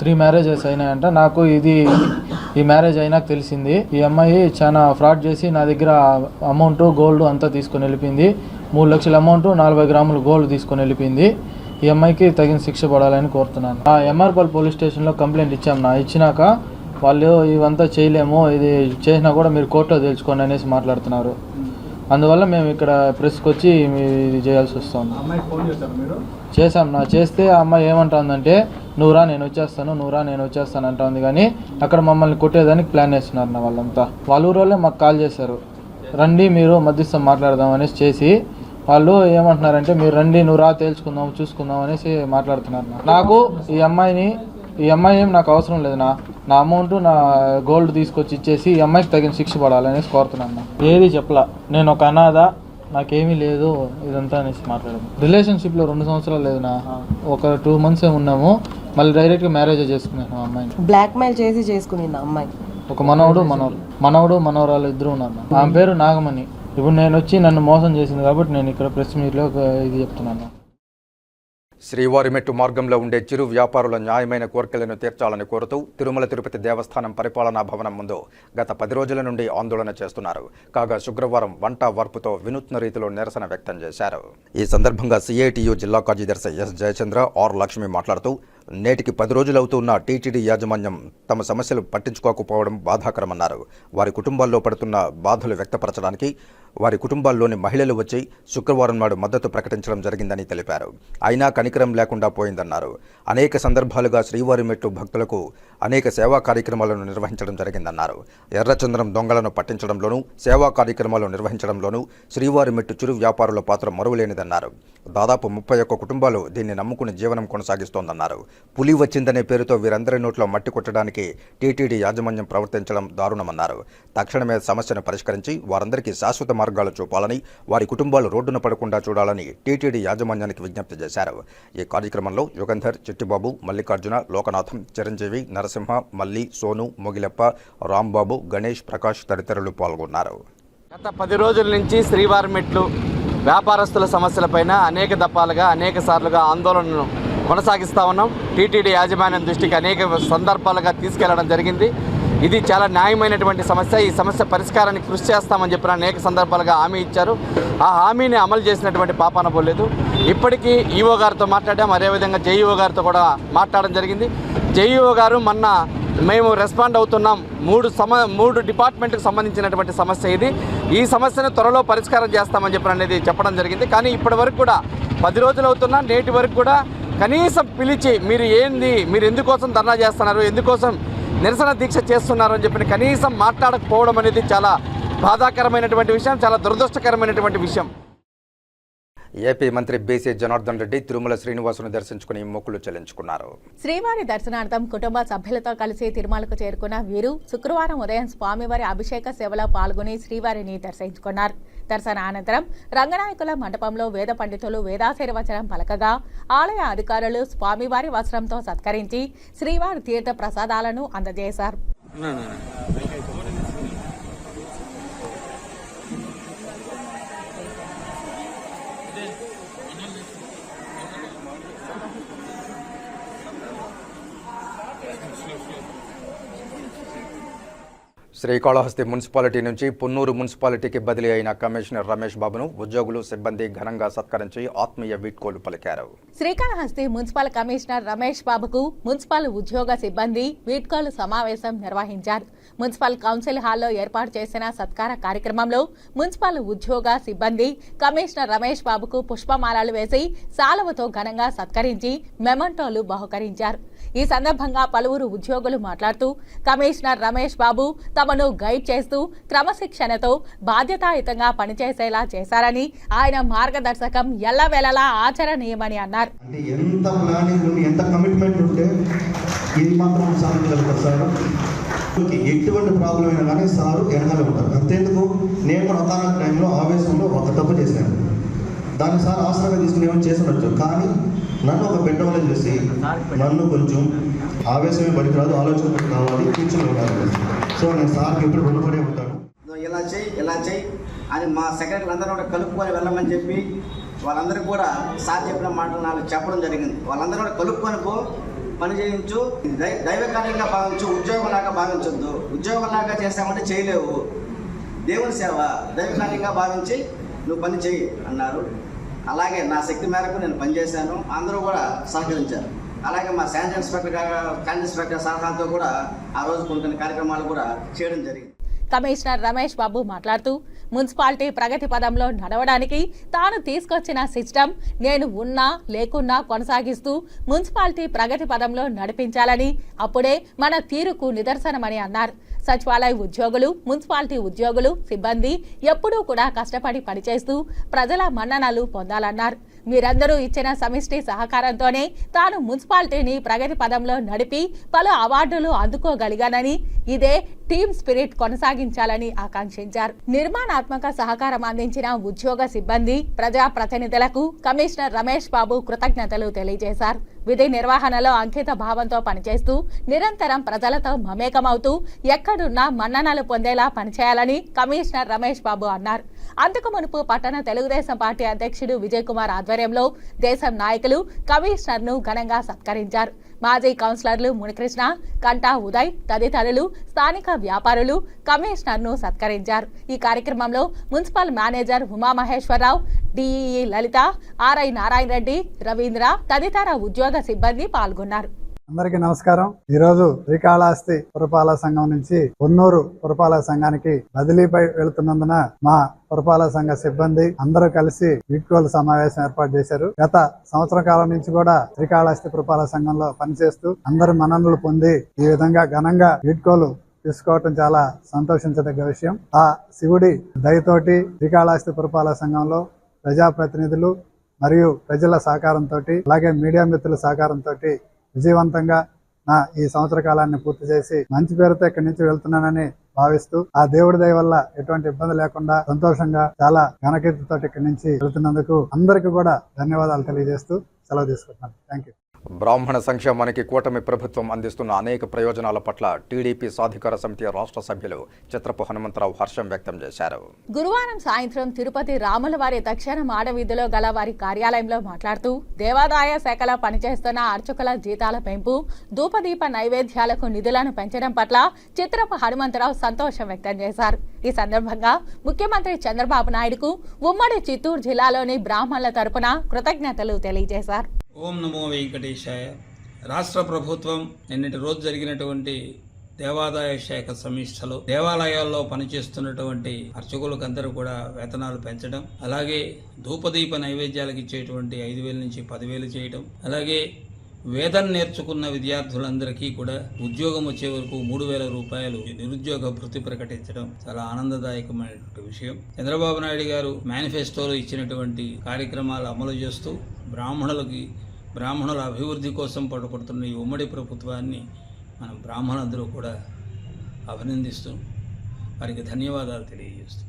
I: 3 మ్యారేజెస్ అయినాయంట. నాకు ఈ మ్యారేజ్ అయినాక తెలిసింది. ఈ అమ్మాయి చాలా ఫ్రాడ్ చేసి నా దగ్గర అమౌంట్ గోల్డ్ అంతా తీసుకొని వెళ్ళిపోయింది. 3 లక్షల అమౌంట్ 40 గ్రాములు గోల్డ్ తీసుకొని వెళ్ళిపోయింది. ఈ అమ్మాయికి తగిన శిక్ష పడాలని కోరుతున్నాను. ఆ ఎంఆర్పల్ పోలీస్ స్టేషన్లో కంప్లైంట్ ఇచ్చినాక వాళ్ళు ఇవంతా చేయలేము, ఇది చేసినా కూడా మీరు కోర్టులో తెలుసుకోండి అనేసి మాట్లాడుతున్నారు. అందువల్ల మేము ఇక్కడ ప్రెస్కి వచ్చి ఇది చేయాల్సి వస్తుంది. చేసాం చేస్తే ఆ అమ్మాయి ఏమంటుందంటే నువ్వు రా నేను వచ్చేస్తాను అంటుంది. కానీ అక్కడ మమ్మల్ని కొట్టేదానికి ప్లాన్ వేస్తున్నారు వాళ్ళంతా. వాళ్ళ ఊరోళ్ళే మాకు కాల్ చేశారు, రండి మీరు మధ్యస్థం మాట్లాడదాం అనేసి చేసి వాళ్ళు ఏమంటున్నారంటే మీరు రండి నువ్వు రా తేల్చుకుందాం చూసుకుందాం అనేసి మాట్లాడుతున్నారు. నాకు ఈ అమ్మాయి ఏం నాకు అవసరం లేదు. నా అమౌంట్ నా గోల్డ్ తీసుకొచ్చి ఇచ్చేసి ఈ అమ్మాయికి తగిన శిక్ష పడాలనేసి కోరుతున్నాను. ఏది చెప్పలా, నేను ఒక అనాథ, నాకేమీ లేదు ఇదంతా అనేసి మాట్లాడాను. రిలేషన్షిప్లో 2 సంవత్సరాలు లేదునా, ఒక 2 మంత్స్ ఉన్నాము. మళ్ళీ డైరెక్ట్గా మ్యారేజ్ చేసుకున్నాను. అమ్మాయిని
J: బ్లాక్మెయిల్ చేసి చేసుకుని అమ్మాయి
I: ఒక మనవరాలు 2 ఉన్నారు. ఆమె పేరు నాగమణి. ఇప్పుడు నేను వచ్చి నన్ను మోసం చేసింది కాబట్టి నేను ఇక్కడ ప్రెస్ మీట్లో ఇది చెప్తున్నాను.
A: శ్రీవారిమెట్టు మార్గంలో ఉండే చిరు వ్యాపారుల న్యాయమైన కోరికలను తీర్చాలని కోరుతూ తిరుమల తిరుపతి దేవస్థానం పరిపాలనా భవనం ముందు గత 10 రోజుల నుండి ఆందోళన చేస్తున్నారు. కాగా శుక్రవారం వంట వార్పుతో వినూత్న రీతిలో నిరసన వ్యక్తం చేశారు. ఈ సందర్భంగా సిఐటియు జిల్లా కార్యదర్శి ఎస్ జయచంద్ర, ఆర్ లక్ష్మి మాట్లాడుతూ నేటికి 10 రోజులవుతున్న టీటీడీ యాజమాన్యం తమ సమస్యలు పట్టించుకోకపోవడం బాధాకరమన్నారు. వారి కుటుంబాల్లో పడుతున్న బాధలు వ్యక్తపరచడానికి వారి కుటుంబాల్లోని మహిళలు వచ్చి శుక్రవారం నాడు మద్దతు ప్రకటించడం జరిగిందని తెలిపారు. అయినా కనికరం లేకుండా పోయిందన్నారు. అనేక సందర్భాలుగా శ్రీవారిమెట్టు భక్తులకు అనేక సేవా కార్యక్రమాలను నిర్వహించడం జరిగిందన్నారు. ఎర్రచంద్రం దొంగలను పట్టించడంలోనూ సేవా కార్యక్రమాలు నిర్వహించడంలోనూ శ్రీవారిమెట్టు చిరు వ్యాపారుల పాత్ర మరువలేనిదన్నారు. దాదాపు 31 కుటుంబాలు దీన్ని నమ్ముకుని జీవనం కొనసాగిస్తోందన్నారు. పులి వచ్చిందనే పేరుతో వీరందరి నోట్లో మట్టి కొట్టడానికి టీటీడీ యాజమాన్యం ప్రవర్తించడం దారుణమన్నారు. తక్షణమే సమస్యను పరిష్కరించి వారందరికీ శాశ్వత మార్గాలు చూపాలని, వారి కుటుంబాలు రోడ్డున పడకుండా చూడాలని టీటీడీ యాజమాన్యానికి విజ్ఞప్తి చేశారు. ఈ కార్యక్రమంలో యుగంధర్, చిట్టిబాబు, మల్లికార్జున, లోకనాథం, చిరంజీవి, నరసింహ, మల్లి, సోను, మొగిలప్ప, రాంబాబు, గణేష్, ప్రకాష్ తదితరులు పాల్గొన్నారు.
K: గత 10 రోజుల నుంచి శ్రీవారిమెట్లు వ్యాపారస్తుల సమస్యలపైన అనేక దఫాలుగా అనేక సార్లుగా ఆందోళనను కొనసాగిస్తూ ఉన్నాం. టీటీడీ యాజమాన్యం దృష్టికి అనేక సందర్భాలుగా తీసుకెళ్లడం జరిగింది. ఇది చాలా న్యాయమైనటువంటి సమస్య. ఈ సమస్య పరిష్కారానికి కృషి చేస్తామని చెప్పిన అనేక సందర్భాలుగా హామీ ఇచ్చారు. ఆ హామీని అమలు చేసినటువంటి పాపాన పోలేదు. ఇప్పటికీ ఈఓ గారితో మాట్లాడాం, అదేవిధంగా జేఈఓ గారితో కూడా మాట్లాడడం జరిగింది. జేఈఓ గారు మొన్న మేము రెస్పాండ్ అవుతున్నాం, 3 డిపార్ట్మెంట్కి సంబంధించినటువంటి సమస్య ఇది, ఈ సమస్యను త్వరలో పరిష్కారం చేస్తామని చెప్పి చెప్పడం జరిగింది. కానీ ఇప్పటి వరకు కూడా 10 రోజులు అవుతున్నా నేటి వరకు కూడా కనీసం పిలిచి మీరు ఎందుకోసం ధర్నా చేస్తున్నారు, ఎందుకోసం నిరసన దీక్ష చేస్తున్నారు అని చెప్పి కనీసం మాట్లాడకపోవడం అనేది చాలా బాధాకరమైనటువంటి విషయం, చాలా దురదృష్టకరమైనటువంటి విషయం.
A: ఏపీ మంత్రి బీసీ జనార్దన్ రెడ్డి తిరుమల శ్రీనివాసును దర్శించుకుని మొక్కులు చెల్లించుకున్నారు.
L: శ్రీవారి దర్శనార్థం కుటుంబ సభ్యులతో కలిసి తిరుమలకు చేరుకున్న వీరు శుక్రవారం ఉదయం స్వామివారి అభిషేక సేవలో పాల్గొని శ్రీవారిని దర్శించుకున్నారు. దర్శన అనంతరం రంగనాయకుల మండపంలో వేద పండితులు వేదాశీర్వచనం పలకగా ఆలయ అధికారులు స్వామివారి వస్త్రంతో సత్కరించి శ్రీవారి తీర్థ ప్రసాదాలను అందజేశారు.
A: శ్రీకాళహస్తి మున్సిపాలిటీ నుంచి పున్నూరు మున్సిపాలిటీకి బదిలీ అయిన కమిషనర్ రమేష్ బాబును ఉద్యోగులు, సిబ్బంది ఘనంగా సత్కరించి ఆత్మీయ వీడ్కోలు పలికారు.
L: శ్రీకాళహస్తి మున్సిపల్ కమిషనర్ రమేష్ బాబుకు మున్సిపల్ ఉద్యోగ సిబ్బంది వీడ్కోలు సమావేశం నిర్వహించారు. మున్సిపల్ కౌన్సిల్ హాల్లో ఏర్పాటు చేసిన సత్కార కార్యక్రమంలో మున్సిపల్ ఉద్యోగ సిబ్బంది కమిషనర్ రమేష్ బాబుకు పుష్పమాలలు వేసి శాలువతో ఘనంగా సత్కరించి మెమంటోలు బహుకరించారు. ఈ సందర్భంగా పలువురు ఉద్యోగులు మాట్లాడుతూ కమిషనర్ రమేష్ బాబు తమను గైడ్ చేస్తూ క్రమశిక్షణతో బాధ్యతాయుతంగా పనిచేసేలా చేశారని, ఆయన మార్గదర్శకం ఎల్లవేళలా ఆచరణీయమని అన్నారు.
M: ఎంత ప్లానింగ్ ఉండి ఎంత కమిట్మెంట్ ఉంటే ఇది మాత్రం సాధించగలుగుతారు సార్. ఎటువంటి ప్రాబ్లం అయినా కానీ సారు వెనకాల ఉంటారు. అంతేందుకు నేను కూడా ఒకనొక టైంలో ఆవేశంలో ఒక తప్పు చేశాను, దాన్ని సార్ అవసరంగా తీసుకుని ఏమైనా చేసి ఉండొచ్చు. కానీ నన్ను ఒక పెద్దవాళ్ళు చేసి నన్ను కొంచెం ఆవేశమే బడికి రాదు, ఆలోచన కావాలి, ఫ్యూచర్లో ఉండాలి. సో నేను సార్కి ఎప్పుడు రుణపడే ఉంటాను.
N: ఇలా చేయి అని మా సెక్రటరీలు అందరూ కూడా కలుపుకొని వెళ్ళమని చెప్పి వాళ్ళందరికీ కూడా సార్ చెప్పిన మాటలు నాకు చెప్పడం జరిగింది. వాళ్ళందరూ కూడా కలుపుకొని పని చేయించు, దైవ కార్యంగా భావించు, ఉద్యోగంలాగా భావించొద్దు. ఉద్యోగంలాగా చేస్తామంటే చేయలేవు. దేవుని సేవ దైవ కార్యంగా భావించి నువ్వు పని చేయి అన్నారు. అలాగే నా శక్తి మేరకు నేను పనిచేశాను. అందరూ కూడా సహకరించారు. అలాగే మా శానిటరీ ఇన్స్పెక్టర్ సలహాలతో కూడా ఆ రోజు కొన్ని కార్యక్రమాలు కూడా చేయడం జరిగింది.
L: కమిషనర్ రమేష్ బాబు మాట్లాడుతూ మున్సిపాలిటీ ప్రగతి పదంలో నడవడానికి తాను తీసుకొచ్చిన సిస్టమ్ నేను ఉన్నా లేకున్నా కొనసాగిస్తూ మున్సిపాలిటీ ప్రగతి పదంలో నడిపించాలని, అప్పుడే మన తీరుకు నిదర్శనమని అన్నారు. సచివాలయ ఉద్యోగులు, మున్సిపాలిటీ ఉద్యోగులు, సిబ్బంది ఎప్పుడూ కూడా కష్టపడి పనిచేస్తూ ప్రజల మన్ననలు పొందాలన్నారు. మీరందరూ ఇచ్చిన సమిష్టి సహకారంతోనే తాను మున్సిపాలిటీని ప్రగతి పదంలో నడిపి పలు అవార్డులు అందుకోగలిగానని, ఇదే టీమ్ స్పిరిట్ కొనసాగించాలని ఆకాంక్షించారు. నిర్మాణాత్మక సహకారం అందించిన ఉద్యోగ సిబ్బంది, ప్రజాప్రతినిధులకు కమిషనర్ రమేష్ బాబు కృతజ్ఞతలు తెలియజేశారు. విధి నిర్వహణలో అంకిత భావంతో పనిచేస్తూ నిరంతరం ప్రజలతో మమేకమవుతూ ఎక్కడున్నా మన్ననలు పొందేలా పనిచేయాలని కమిషనర్ రమేష్ బాబు అన్నారు. అంతకు మునుపు పట్టణ తెలుగుదేశం పార్టీ అధ్యక్షుడు విజయ్ కుమార్ ఆధ్వర్యంలో దేశం నాయకులు కమిషనర్ ను ఘనంగా సత్కరించారు. మాజీ కౌన్సిలర్లు మునికృష్ణ, కంటా ఉదయ్ తదితరులు స్థానిక వ్యాపారులు కమిషనర్ ను సత్కరించారు. ఈ కార్యక్రమంలో మున్సిపల్ మేనేజర్ ఉమామహేశ్వరరావు, డిఈఈ లలిత, ఆర్ఐ నారాయణ రెడ్డి, రవీంద్ర తదితర ఉద్యోగ సిబ్బంది పాల్గొన్నారు.
O: అందరికీ నమస్కారం. ఈరోజు శ్రీకాళహస్తి పురపాలక సంఘం నుంచి పొన్నూరు పురపాలక సంఘానికి బదిలీపై వెళుతున్నందున మా పురపాలక సంఘ సిబ్బంది అందరూ కలిసి వీడ్కోలు సమావేశం ఏర్పాటు చేశారు. గత సంవత్సర కాలం నుంచి కూడా శ్రీకాళహస్తి పురపాలక సంఘంలో పనిచేస్తూ అందరు మన్ననలు పొంది ఈ విధంగా ఘనంగా వీడ్కోలు తీసుకోవటం చాలా సంతోషించదగ్గ విషయం. ఆ శివుడి దయతోటి శ్రీకాళహస్తి పురపాలక సంఘంలో ప్రజాప్రతినిధులు మరియు ప్రజల సహకారంతో, అలాగే మీడియా మిత్రుల సహకారంతో విజయవంతంగా నా ఈ సంవత్సర కాలాన్ని పూర్తి చేసి మంచి పేరుతో ఇక్కడి నుంచి వెళ్తున్నానని భావిస్తూ, ఆ దేవుడి దయ వల్ల ఎటువంటి ఇబ్బంది లేకుండా సంతోషంగా చాలా ఘనకీర్తితో ఇక్కడి నుంచి వెళ్తున్నందుకు అందరికీ కూడా ధన్యవాదాలు తెలియజేస్తూ సెలవు తీసుకుంటున్నాను. Thank you.
A: బ్రాహ్మణ సంక్షేమానికి కూటమి ప్రభుత్వం అందిస్తున్న అనేక ప్రయోజనాల పట్ల టీడీపీ సాధికార సమితి రాష్ట్ర సభ్యులు చిత్రపు హనుమంతరావు హర్షం వ్యక్తం చేశారు.
L: గురువారం సాయంత్రం తిరుపతి రాములవారి దక్షిణ మాడవీధిలో గల వారి కార్యాలయంలో మాట్లాడుతూ దేవాదాయ శాఖలో పనిచేస్తున్న అర్చకుల జీతాల పెంపు, ధూపదీప నైవేద్యాలకు నిధులను పెంచడం పట్ల చిత్రపు హనుమంతరావు సంతోషం వ్యక్తం చేశారు. ఈ సందర్భంగా ముఖ్యమంత్రి చంద్రబాబు నాయుడుకు ఉమ్మడి చిత్తూరు జిల్లాలోని బ్రాహ్మణుల తరపున కృతజ్ఞతలు తెలియజేశారు.
P: ఓం నమో వెంకటేశాయ. రాష్ట్ర ప్రభుత్వం నిన్నటి రోజు జరిగినటువంటి దేవాదాయ శాఖ సమీక్షలో దేవాలయాల్లో పనిచేస్తున్నటువంటి అర్చకులకందరూ కూడా వేతనాలు పెంచడం, అలాగే ధూపదీప నైవేద్యాలకు ఇచ్చేటువంటి 5,000 నుంచి 10,000 చేయడం, అలాగే వేదం నేర్చుకున్న విద్యార్థులందరికీ కూడా ఉద్యోగం వచ్చే వరకు 3,000 రూపాయలు నిరుద్యోగ భృతి ప్రకటించడం చాలా ఆనందదాయకమైనటువంటి విషయం. చంద్రబాబు నాయుడు గారు మేనిఫెస్టోలో ఇచ్చినటువంటి కార్యక్రమాలు అమలు చేస్తూ బ్రాహ్మణుల అభివృద్ధి కోసం పడుపడుతున్న ఈ ఉమ్మడి ప్రభుత్వాన్ని మనం బ్రాహ్మణులందరూ కూడా అభినందిస్తూ వారికి ధన్యవాదాలు తెలియజేస్తూ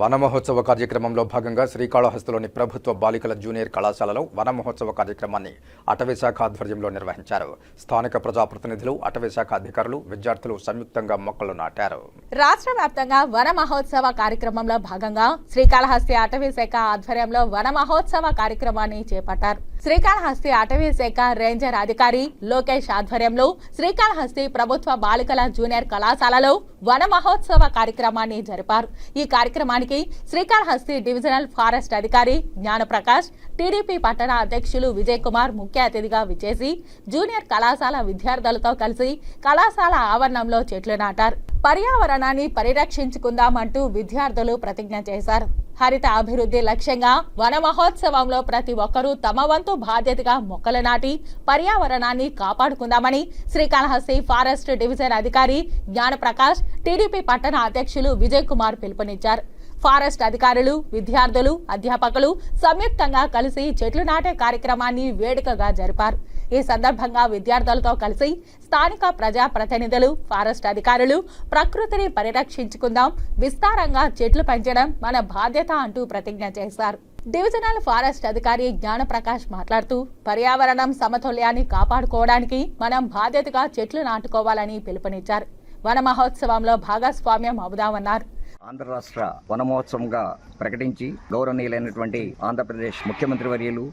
A: వన మహోత్సవ కార్యక్రమంలో భాగంగా శ్రీకాళహస్తిలోని ప్రభుత్వ బాలికల జూనియర్ కళాశాలలో వన మహోత్సవ కార్యక్రమాన్ని అటవీ శాఖ ఆధ్వర్యంలో నిర్వహించారు. స్థానిక ప్రజాప్రతినిధులు, అటవీ శాఖ అధికారులు, విద్యార్థులు సంయుక్తంగా మొక్కలు నాటారు.
L: రాష్ట్ర వ్యాప్తంగా వన మహోత్సవ కార్యక్రమంలో భాగంగా శ్రీకాళహస్తి అటవీ శాఖ ఆధ్వర్యంలో వన మహోత్సవ కార్యక్రమాన్ని చేపట్టారు. శ్రీకాళహస్తి అటవీ శాఖ రేంజర్ అధికారి లోకేష్ ఆధ్వర్యంలో శ్రీకాళహస్తి ప్రభుత్వ బాలికల జూనియర్ కళాశాలలో వన మహోత్సవ కార్యక్రమాన్ని జరిపారు. ఈ కార్యక్రమానికి శ్రీకాళహస్తి డివిజనల్ ఫారెస్ట్ అధికారి జ్ఞానప్రకాష్, టీడీపీ పట్టణ అధ్యక్షులు విజయ్ కుమార్ ముఖ్య అతిథిగా విచ్చేసి జూనియర్ కళాశాల విద్యార్థులతో కలిసి కళాశాల ఆవరణంలో చెట్లు నాటారు. పర్యావరణాన్ని పరిరక్షించుకుందామంటూ విద్యార్థులు ప్రతిజ్ఞ చేశారు. హరిత అభివృద్ధి లక్ష్యంగా వన మహోత్సవంలో ప్రతి ఒక్కరూ తమ వంతు బాధ్యతగా మొక్కలు నాటి పర్యావరణాన్ని కాపాడుకుందామని శ్రీకాళహస్తి ఫారెస్ట్ డివిజన్ అధికారి జ్ఞానప్రకాష్, టీడీపీ పట్టణ అధ్యక్షులు విజయ్ కుమార్ పిలుపునిచ్చారు. ఫారెస్ట్ అధికారులు, విద్యార్థులు, అధ్యాపకులు సంయుక్తంగా కలిసి చెట్లు నాటే కార్యక్రమాన్ని వేడుకగా జరిపారు. ఈ సందర్భంగా విద్యార్థులతో కలిసి స్థానిక ప్రజాప్రతినిధులు, ఫారెస్ట్ అధికారులు ప్రకృతిని పరిరక్షించుకుందాం, విస్తారంగా చెట్లు పెంచడం మన బాధ్యత అంటూ ప్రతిజ్ఞ చేశారు. డివిజనల్ ఫారెస్ట్ అధికారి జ్ఞానప్రకాష్ మాట్లాడుతూ పర్యావరణం సమతుల్యాన్ని కాపాడుకోవడానికి మనం బాధ్యతగా చెట్లు నాటుకోవాలని పిలుపునిచ్చారు. వన మహోత్సవంలో భాగస్వామ్యం అవుదామన్నారు.
Q: ఆంధ్ర రాష్ట్ర వన మహోత్సవంగా ప్రకటించి గౌరవనీయులైనటువంటి ఆంధ్రప్రదేశ్ ముఖ్యమంత్రి వర్యులు,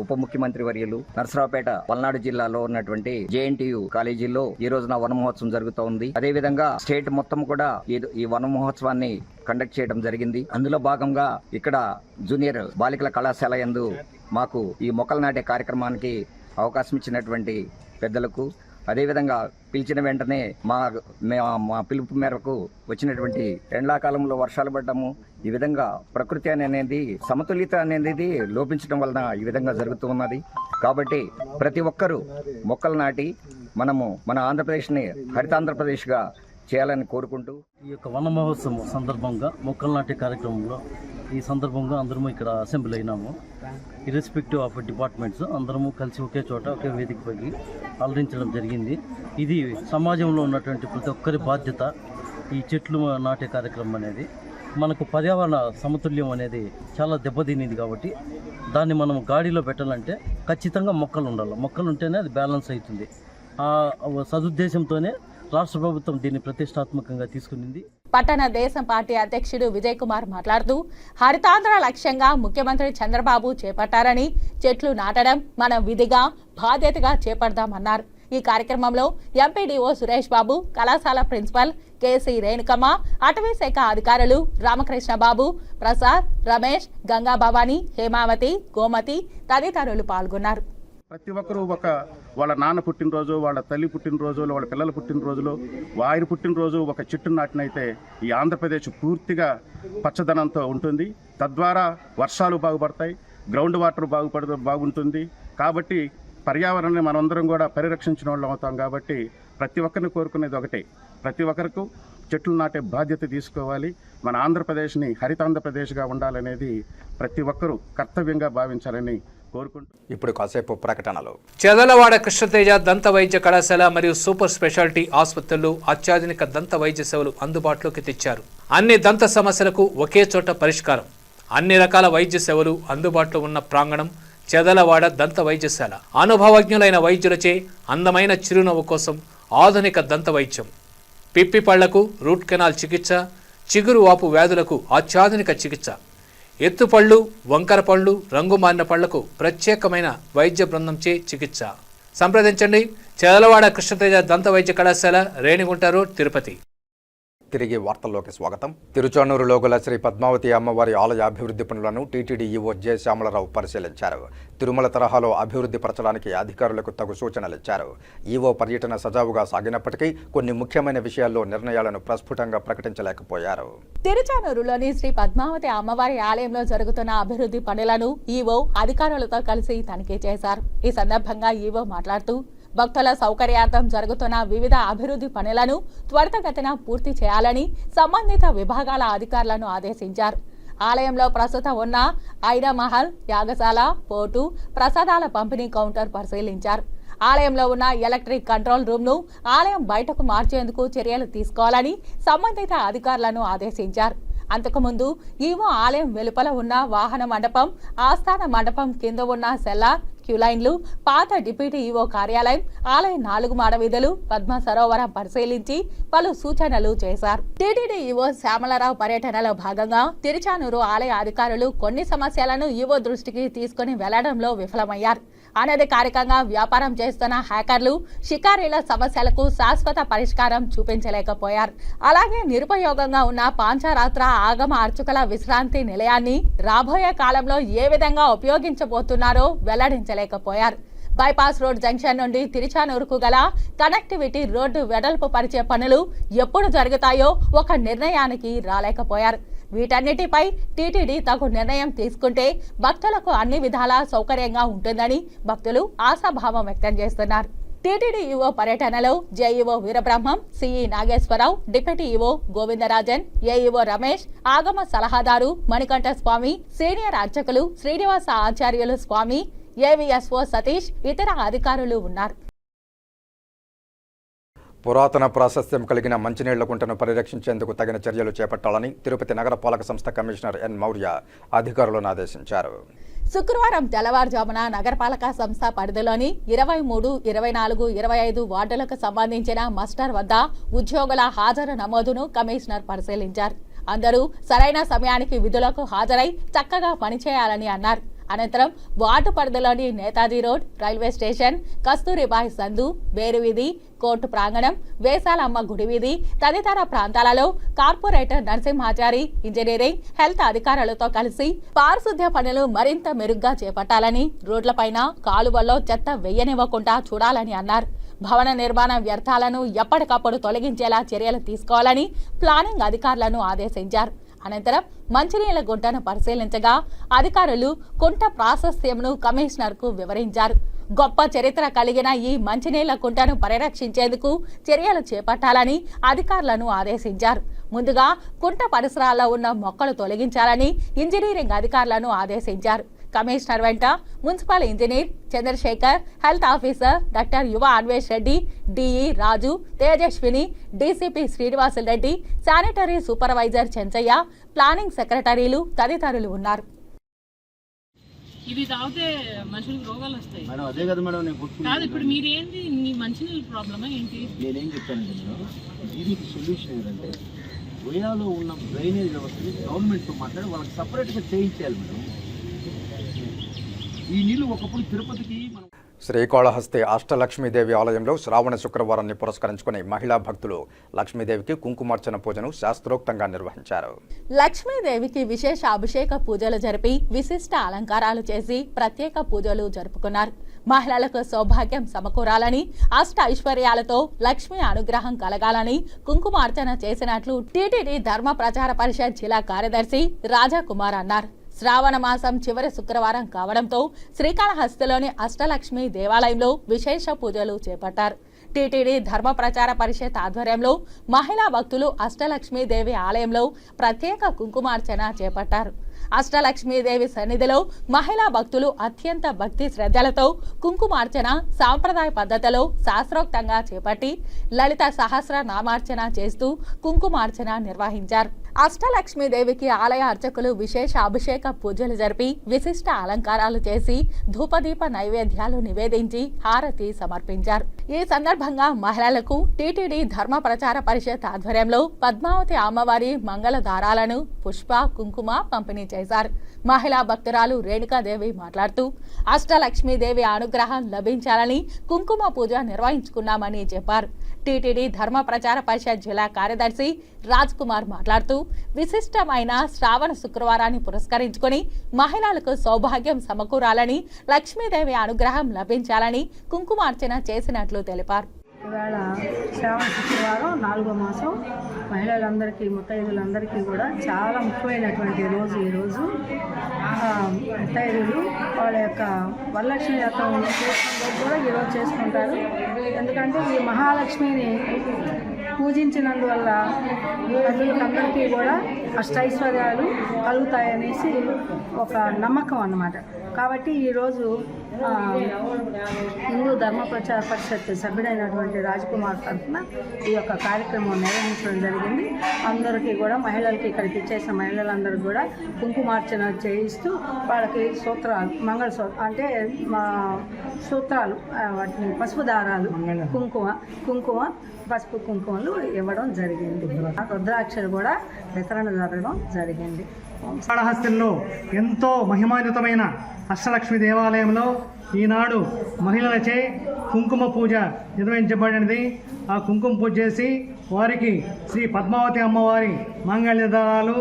Q: ఉప ముఖ్యమంత్రి వర్యులు నరసరావుపేట పల్నాడు జిల్లాలో ఉన్నటువంటి JNTU కాలేజీలో ఈ రోజున వన మహోత్సవం జరుగుతూ ఉంది. అదేవిధంగా స్టేట్ మొత్తం కూడా ఈ వన మహోత్సవాన్ని కండక్ట్ చేయడం జరిగింది. అందులో భాగంగా ఇక్కడ జూనియర్ బాలికల కళాశాల యందు మాకు ఈ మొక్కలు నాటే కార్యక్రమానికి అవకాశం ఇచ్చినటువంటి పెద్దలకు, అదేవిధంగా పిలిచిన వెంటనే మా పిలుపు మేరకు వచ్చినటువంటి ఎండాకాలంలో వర్షాలు పడ్డము, ఈ విధంగా ప్రకృతి అనేది సమతుల్యత అనేది లోపించడం వలన ఈ విధంగా జరుగుతూ ఉన్నది. కాబట్టి ప్రతి ఒక్కరూ మొక్కలు నాటి మనము మన ఆంధ్రప్రదేశ్ని హరితాంధ్రప్రదేశ్గా చేయాలని కోరుకుంటూ
R: ఈ యొక్క వన మహోత్సవం సందర్భంగా మొక్కలు నాటే కార్యక్రమంలో ఈ సందర్భంగా అందరము ఇక్కడ అసెంబ్లీ అయినాము. ఇర్రెస్పెక్టివ్ ఆఫ్ డిపార్ట్మెంట్స్ అందరము కలిసి ఒకే చోట ఒకే వేదికపైకి అలరించడం జరిగింది. ఇది సమాజంలో ఉన్నటువంటి ప్రతి ఒక్కరి బాధ్యత. ఈ చెట్లు నాటే కార్యక్రమం అనేది మనకు పర్యావరణ సమతుల్యం అనేది చాలా దెబ్బతినింది. కాబట్టి దాన్ని మనం గాడిలో పెట్టాలంటే ఖచ్చితంగా మొక్కలు ఉండాలి. మొక్కలు ఉంటేనే అది బ్యాలెన్స్ అవుతుంది. ఆ సదుద్దేశంతోనే రాష్ట్ర ప్రభుత్వం దీన్ని ప్రతిష్టాత్మకంగా తీసుకునింది.
L: పట్టణ దేశం పార్టీ అధ్యక్షుడు విజయ్ కుమార్ మాట్లాడుతూ హరితాంధ్ర లక్ష్యంగా ముఖ్యమంత్రి చంద్రబాబు చేపట్టారని, చెట్లు నాటడం మనం విధిగా బాధ్యతగా చేపడదామన్నారు. ఈ కార్యక్రమంలో ఎంపీడీఓ సురేష్ బాబు, కళాశాల ప్రిన్సిపల్ కేసీ రేణుకమ్మ, అటవీ శాఖ అధికారులు రామకృష్ణ బాబు, ప్రసాద్, రమేష్, గంగా భవానీ, హేమావతి, గోమతి తదితరులు పాల్గొన్నారు.
S: ప్రతి ఒక్కరూ వాళ్ళ నాన్న పుట్టినరోజు, వాళ్ళ తల్లి పుట్టినరోజులు, వాళ్ళ పిల్లల పుట్టినరోజులు, ఆయన పుట్టినరోజు ఒక చెట్టు నాటినైతే ఈ ఆంధ్రప్రదేశ్ పూర్తిగా పచ్చదనంతో ఉంటుంది. తద్వారా వర్షాలు బాగుపడతాయి, గ్రౌండ్ వాటర్ బాగుంటుంది. కాబట్టి పర్యావరణాన్ని మనందరం కూడా పరిరక్షించిన వాళ్ళం అవుతాం. కాబట్టి ప్రతి ఒక్కరిని కోరుకునేది ఒకటే, ప్రతి ఒక్కరికి చెట్లు నాటే బాధ్యత తీసుకోవాలి. మన ఆంధ్రప్రదేశ్ని హరితాంధ్రప్రదేశ్గా ఉండాలనేది ప్రతి ఒక్కరూ కర్తవ్యంగా భావించాలని కోరుకుంటూ
A: ఇప్పుడు కాసేపు ప్రకటనలు.
T: చదలవాడ కృష్ణతేజ దంత వైద్య కళాశాల మరియు సూపర్ స్పెషాలిటీ ఆసుపత్రులు అత్యాధునిక దంత వైద్య సేవలు అందుబాటులోకి తెచ్చారు. అన్ని దంత సమస్యలకు ఒకే చోట పరిష్కారం. అన్ని రకాల వైద్య సేవలు అందుబాటులో ఉన్న ప్రాంగణం చదలవాడ దంత వైద్యశాల. అనుభవజ్ఞులైన వైద్యులచే అందమైన చిరునవ్వు కోసం ఆధునిక దంత వైద్యం, పిప్పి పళ్లకు రూట్ కెనాల్ చికిత్స, చిగురు వాపు వ్యాధులకు అత్యాధునిక చికిత్స, ఎత్తుపళ్ళు, వంకర పళ్ళు, రంగు మారిన పళ్లకు ప్రత్యేకమైన వైద్య బృందంచే చికిత్స. సంప్రదించండి చదలవాడ కృష్ణతేజ దంత వైద్య కళాశాల, రేణిగుంట రోడ్, తిరుపతి.
A: తిరిగి వార్తల్లోకి స్వాగతం. తిరుచానూరులో గల శ్రీ పద్మావతి అమ్మవారి ఆలయ అభివృద్ధి పనులను టీటీడీ ఈవో జె శ్యామలరావు పరిశీలించారు. తిరుమల తరహాలో అభివృద్ధి పరచడానికి అధికారులకు తగు సూచనలిచ్చారు. ఈవో పర్యటన సజావుగా సాగినప్పటికీ కొన్ని ముఖ్యమైన విషయాల్లో నిర్ణయాలను ప్రస్ఫుటంగా ప్రకటించలేకపోయారు.
L: తిరుచానూరులోని శ్రీ పద్మావతి అమ్మవారి ఆలయంలో జరుగుతున్న అభివృద్ధి పనులను ఈవో అధికారులతో కలిసి తనిఖీ చేశారు. ఈ సందర్భంగా ఈవో మాట్లాడుతూ భక్తుల సౌకర్యార్థం జరుగుతున్న వివిధ అభివృద్ధి పనులను త్వరితగతిన పూర్తి చేయాలని సంబంధిత విభాగాల అధికారులను ఆదేశించారు. ఆలయంలో ప్రస్తుతం ఉన్న ఐనా మహల్, యాగశాల, పోటు, ప్రసాదాల పంపిణీ కౌంటర్ పరిశీలించారు. ఆలయంలో ఉన్న ఎలక్ట్రిక్ కంట్రోల్ రూమ్ ను ఆలయం బయటకు మార్చేందుకు చర్యలు తీసుకోవాలని సంబంధిత అధికారులను ఆదేశించారు. అంతకుముందు ఈవో ఆలయం వెలుపల ఉన్న వాహన మండపం, ఆస్థాన మండపం కింద ఉన్న సెల్లార్, క్యూలైన్లు, పాత డిప్యూటీ ఈవో కార్యాలయం, ఆలయ 4 మాడ వీధులు, పద్మ సరోవరం పరిశీలించి పలు సూచనలు చేశారు. టీటీడీ ఈవో శ్యామలరావు పర్యటనలో భాగంగా తిరుచానూరు ఆలయ అధికారులు కొన్ని సమస్యలను ఈవో దృష్టికి తీసుకుని వెళ్లడంలో విఫలమయ్యారు. అనధికారికంగా వ్యాపారం చేస్తున్న హ్యాకర్లు, షికారీల సమస్యలకు శాశ్వత పరిష్కారం చూపించలేకపోయారు. అలాగే నిరుపయోగంగా ఉన్న పాంచరాత్ర ఆగమ అర్చకుల విశ్రాంతి నిలయాన్ని రాబోయే కాలంలో ఏ విధంగా ఉపయోగించబోతున్నారో వెల్లడించలేకపోయారు. బైపాస్ రోడ్ జంక్షన్ నుండి తిరుచానూరుకు గల కనెక్టివిటీ రోడ్డు వెడల్పు పరిచే పనులు ఎప్పుడు జరుగుతాయో ఒక నిర్ణయానికి రాలేకపోయారు. వీటన్నిటిపై టీటీడీ తగు నిర్ణయం తీసుకుంటే భక్తులకు అన్ని విధాలా సౌకర్యంగా ఉంటుందని భక్తులు ఆశాభావం వ్యక్తం చేస్తున్నారు. టీటీడీ ఈవో పర్యటనలో JEO Veerabrahmam, CE Nageswararao, deputy EO Govindarajan, AEO Ramesh, ఆగమ సలహాదారు మణికంఠ స్వామి, సీనియర్ అర్చకులు శ్రీనివాస ఆచార్యులు స్వామి, ఏవీఎస్ఓ సతీష్, ఇతర అధికారులు ఉన్నారు.
A: పురాతన ప్రాశస్త్యం కలిగిన మంచినీళ్ల కుంటను పరిరక్షించేందుకు తగిన చర్యలు చేపట్టాలని తిరుపతి నగరపాలక సంస్థ కమిషనర్ ఎన్ మౌర్య అధికారులను ఆదేశించారు.
L: శుక్రవారం తెల్లవారుజామున నగరపాలక సంస్థ పరిధిలోని 23, 24, 25 వార్డులకు సంబంధించిన మస్టర్ వద్ద ఉద్యోగుల హాజరు నమోదును కమిషనర్ పరిశీలించారు. అందరూ సరైన సమయానికి విధులకు హాజరై చక్కగా పనిచేయాలని అన్నారు. అనంతరం వార్డు పరిధిలోని Netaji road, railway station, Kasturibai సందు, బేరువీధి, కోర్టు ప్రాంగణం, వేసాలమ్మ గుడి వీధి తదితర ప్రాంతాలలో కార్పొరేటర్ నరసింహాచారి ఇంజనీరింగ్, హెల్త్ అధికారులతో కలిసి పారిశుద్ధ్య పనులు మరింత మెరుగ్గా చేపట్టాలని, రోడ్లపైన కాలువల్లో చెత్త వెయ్యనివ్వకుండా చూడాలని అన్నారు. భవన నిర్మాణ వ్యర్థాలను ఎప్పటికప్పుడు తొలగించేలా చర్యలు తీసుకోవాలని ప్లానింగ్ అధికారులను ఆదేశించారు. అనంతరం మంచినీళ్ల గుంటను పరిశీలించగా అధికారులు కుంట ప్రాశస్త్యంను కమిషనర్కు వివరించారు. గొప్ప చరిత్ర కలిగిన ఈ మంచినీళ్ల కుంటను పరిరక్షించేందుకు చర్యలు చేపట్టాలని అధికారులను ఆదేశించారు. ముందుగా కుంట పరిసరాల్లో ఉన్న మొక్కలు తొలగించాలని ఇంజనీరింగ్ అధికారులను ఆదేశించారు. కమిషనర్ వెంట municipal engineer Chandrasekhar, health officer doctor Yuva Anvesh Reddy, DE Raju, Tejaswini, DCP Srinivasulu Reddy, sanitary supervisor Chenchaiah, planning సెక్రటరీలు తదితరులు ఉన్నారు.
G: ఇది తాగితే మనుషులకు రోగాలు వస్తాయి
U: మేడం. అదే కదా మేడం నేను
G: కాదు. ఇప్పుడు మీరేంటి మీ మంచినీళ్ళ ప్రాబ్లమా ఏంటి?
U: నేనేం చెప్పానంటే మేడం, దీనికి సొల్యూషన్ ఏంటంటే గోయాలో ఉన్న డ్రైనేజ్ వ్యవస్థని గవర్నమెంట్తో మాట్లాడి వాళ్ళకి సపరేట్గా చేయించాలి మేడం. ఈ నీళ్ళు ఒకప్పుడు తిరుపతికి మనం
A: శ్రీకాళహస్తి అష్టలక్ష్మీదేవి ఆలయంలో శ్రావణ శుక్రవారాన్ని పురస్కరించుకుని మహిళా భక్తులు లక్ష్మీదేవికి కుంకుమార్చన పూజను శాస్త్రోక్తంగా నిర్వహించారు.
L: లక్ష్మీదేవికి విశేష అభిషేక పూజలు జరిపి విశిష్ట అలంకారాలు చేసి ప్రత్యేక పూజలు జరుపుకున్నారు. మహిళలకు సౌభాగ్యం సమకూరాలని, అష్ట ఐశ్వర్యాలతో లక్ష్మీ అనుగ్రహం కలగాలని కుంకుమార్చన చేసినట్లు టీటీడీ ధర్మ ప్రచార పరిషత్ జిల్లా కార్యదర్శి రాజాకుమార్ అన్నారు. శ్రావణ మాసం చివరి శుక్రవారం కావడంతో శ్రీకాళహస్తిలోని అష్టలక్ష్మి దేవాలయంలో విశేష పూజలు చేపట్టారు. టీటీడీ ధర్మ ప్రచార పరిషత్ ఆధ్వర్యంలో మహిళా భక్తులు అష్టలక్ష్మీదేవి ఆలయంలో ప్రత్యేక కుంకుమార్చన చేపట్టారు. అష్టలక్ష్మీదేవి సన్నిధిలో మహిళా భక్తులు అత్యంత భక్తి శ్రద్ధలతో కుంకుమార్చన సాంప్రదాయ పద్ధతిలో శాస్త్రోక్తంగా చేపట్టి లలిత సహస్ర నామార్చన చేస్తూ కుంకుమార్చన నిర్వహించారు. అష్టలక్ష్మీదేవికి ఆలయ అర్చకులు విశేష అభిషేక పూజలు జరిపి విశిష్ట అలంకారాలు చేసి ధూపదీప నైవేద్యాలు నివేదించి హారతి సమర్పించారు. ఈ సందర్భంగా మహిళలకు టీటీడీ ధర్మ ప్రచార పరిషత్ ఆధ్వర్యంలో పద్మావతి అమ్మవారి మంగళ దారాలను పుష్ప కుంకుమ పంపిణీ చేశారు. మహిళా భక్తురాలు రేణుకాదేవి మాట్లాడుతూ అష్టలక్ష్మీదేవి అనుగ్రహం లభించాలని కుంకుమ పూజ నిర్వహించుకున్నామని చెప్పారు. టీటీడీ ధర్మ ప్రచార పరిషత్ జిల్లా కార్యదర్శి రాజ్ కుమార్ మాట్లాడుతూ విశిష్టమైన శ్రావణ శుక్రవారాన్ని పురస్కరించుకుని మహిళలకు సౌభాగ్యం సమకూరాలని, లక్ష్మీదేవి అనుగ్రహం లభించాలని కుంకుమార్చన చేసినట్లు తెలిపారు.
V: ఇవాళ శ్రావణ శుక్రవారం 4వ మాసం. మహిళలందరికీ, ముత్తైదులందరికీ కూడా చాలా ముఖ్యమైనటువంటి రోజు ఈరోజు. ముత్తైదులు వాళ్ళ యొక్క వరలక్ష్మి వ్రతం చేసుకున్న కూడా ఈరోజు చేసుకుంటారు. ఎందుకంటే ఈ మహాలక్ష్మిని పూజించినందువల్ల ప్రజలందరికీ కూడా అష్టైశ్వర్యాలు కలుగుతాయనేసి ఒక నమ్మకం అన్నమాట. కాబట్టి ఈరోజు హిందూ ధర్మ ప్రచార పరిషత్ సభ్యుడైనటువంటి రాజ్కుమార్ తరఫున ఈ యొక్క కార్యక్రమం నిర్వహించడం జరిగింది. అందరికీ కూడా మహిళలకి ఇక్కడికి ఇచ్చేసిన మహిళలందరూ కూడా కుంకుమార్చన చేయిస్తూ వాళ్ళకి సూత్రాలు, మంగళసూత్రం అంటే సూత్రాలు, వాటిని పసుపు దారాలు, కుంకుమ పసుపు కుంకుమలు ఇవ్వడం జరిగింది. రుద్రాక్షలు కూడా వితరణ జరగడం జరిగింది.
W: శ్రీకాళహస్తిలో ఎంతో మహిమాన్వితమైన అష్టలక్ష్మి దేవాలయంలో ఈనాడు మహిళలచే కుంకుమ పూజ నిర్వహించబడినది. ఆ కుంకుమ పూజ చేసి వారికి శ్రీ పద్మావతి అమ్మవారి మంగళదారాలు,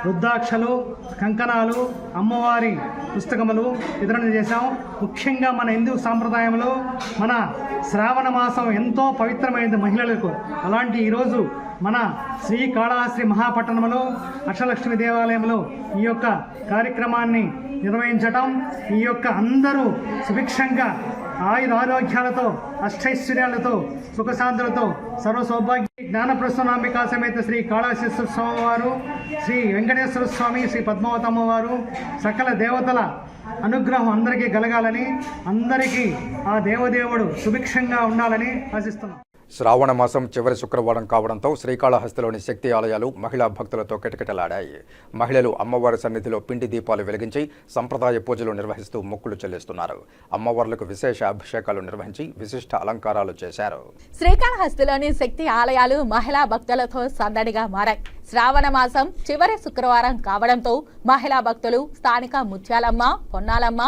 W: రుద్రాక్షలు, కంకణాలు, అమ్మవారి పుస్తకములు వితరణ చేశాం. ముఖ్యంగా మన హిందూ సాంప్రదాయంలో మన శ్రావణ మాసం ఎంతో పవిత్రమైనది మహిళలకు. అలాంటి ఈరోజు మన శ్రీకాళహస్తి మహాపట్టణంలో అష్టలక్ష్మి దేవాలయంలో ఈ యొక్క కార్యక్రమాన్ని నిర్వహించటం, ఈ యొక్క అందరూ సుభిక్షంగా ఆయురారోగ్యాలతో, అష్టైశ్వర్యాలతో, సుఖశాంతులతో, సర్వసౌభాగ్య జ్ఞానప్రసన్నాంబికా సమేత శ్రీ కాళహస్తీశ్వర స్వామి వారు, శ్రీ వెంకటేశ్వర స్వామి, శ్రీ పద్మావతమ్మ వారు, సకల దేవతల అనుగ్రహం అందరికీ కలగాలని, అందరికీ ఆ దేవదేవుడు సుభిక్షంగా ఉండాలని ఆశిస్తున్నాం.
A: శ్రావణ మాసం చివరి శుక్రవారం కావడంతో శ్రీకాళహస్తిలోని శక్తి ఆలయాలు మహిళా భక్తులతో కిటకిటలాడాయి. మహిళలు అమ్మవారి సన్నిధిలో పిండి దీపాలు వెలిగించి సంప్రదాయ పూజలు నిర్వహిస్తూ మొక్కులు చెల్లిస్తున్నారు. అమ్మవార్లకు విశేష అభిషేకాలు నిర్వహించి విశిష్ట అలంకారాలు చేశారు.
L: శ్రీకాళహస్తిలోని శక్తి ఆలయాలు మహిళా భక్తులతో సందడిగా మారాయి. శ్రావణ మాసం చివరి శుక్రవారం కావడంతో మహిళా భక్తులు స్థానిక ముత్యాలమ్మ, పొన్నాలమ్మ,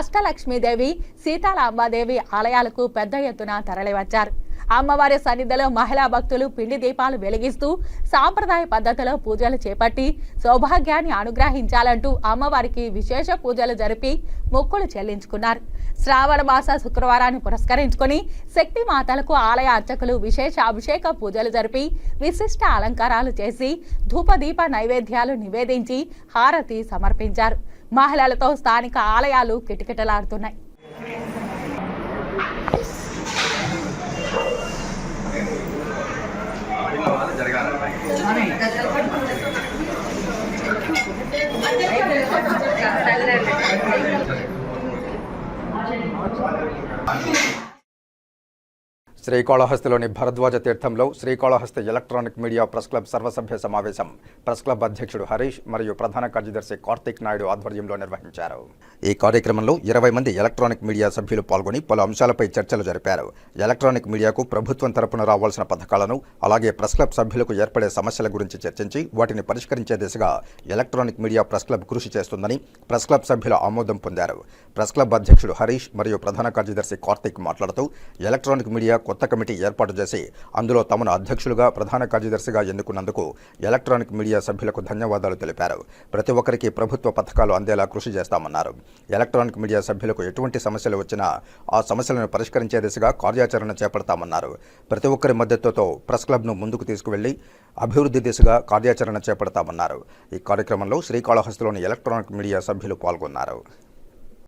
L: అష్టలక్ష్మీదేవి, సీతారాంబాదేవి ఆలయాలకు పెద్ద ఎత్తున తరలివచ్చారు. అమ్మవారి సన్నిధిలో మహిళా భక్తులు పిండి దీపాలు వెలిగిస్తూ సాంప్రదాయ పద్ధతిలో పూజలు చేపట్టి సౌభాగ్యాన్ని అనుగ్రహించాలంటూ అమ్మవారికి విశేష పూజలు జరిపి మొక్కులు చెల్లించుకున్నారు. శ్రావణ మాస శుక్రవారాన్ని పురస్కరించుకొని శక్తి మాతలకు ఆలయ అర్చకులు విశేష అభిషేక పూజలు జరిపి విశిష్ట అలంకారాలు చేసి ధూపదీప నైవేద్యాలు నివేదించి హారతి సమర్పించారు. మహిళలతో స్థానిక ఆలయాలు కిటకిటలాడుతున్నాయి.
A: శ్రీకాళహస్తిలోని భరద్వాజ తీర్థంలో Srikalahasti electronic media press club సర్వసభ్య సమావేశం ప్రెస్ క్లబ్ అధ్యక్షుడు హరీష్ మరియు ప్రధాన కార్యదర్శి కార్తిక్ నాయుడు ఆధ్వర్యంలో నిర్వహించారు. ఈ కార్యక్రమంలో 20 మంది ఎలక్ట్రానిక్ మీడియా సభ్యులు పాల్గొని పలు అంశాలపై చర్చలు జరిపారు. ఎలక్ట్రానిక్ మీడియాకు ప్రభుత్వం తరపున రావాల్సిన పథకాలను, అలాగే ప్రెస్ క్లబ్ సభ్యులకు ఏర్పడే సమస్యల గురించి చర్చించి వాటిని పరిష్కరించే దిశగా ఎలక్ట్రానిక్ మీడియా ప్రెస్ క్లబ్ కృషి చేస్తుందని ప్రెస్ క్లబ్ సభ్యుల ఆమోదం పొందారు. ప్రెస్ క్లబ్ అధ్యక్షుడు హరీష్ మరియు ప్రధాన కార్యదర్శి కార్తిక్ మాట్లాడుతూ ఎలక్ట్రానిక్ మీడియా కొత్త కమిటీ ఏర్పాటు చేసి అందులో తమను అధ్యక్షులుగా, ప్రధాన కార్యదర్శిగా ఎన్నుకున్నందుకు ఎలక్ట్రానిక్ మీడియా సభ్యులకు ధన్యవాదాలు తెలిపారు. ప్రతి ఒక్కరికి ప్రభుత్వ పథకాలు అందేలా కృషి చేస్తామన్నారు. ఎలక్ట్రానిక్ మీడియా సభ్యులకు ఎటువంటి సమస్యలు వచ్చినా ఆ సమస్యలను పరిష్కరించే దిశగా కార్యాచరణ చేపడతామన్నారు. ప్రతి ఒక్కరి మద్దతుతో ప్రెస్ క్లబ్ను ముందుకు తీసుకువెళ్లి అభివృద్ధి దిశగా కార్యాచరణ చేపడతామన్నారు. ఈ కార్యక్రమంలో శ్రీకాళహస్తిలోని ఎలక్ట్రానిక్ మీడియా సభ్యులు పాల్గొన్నారు.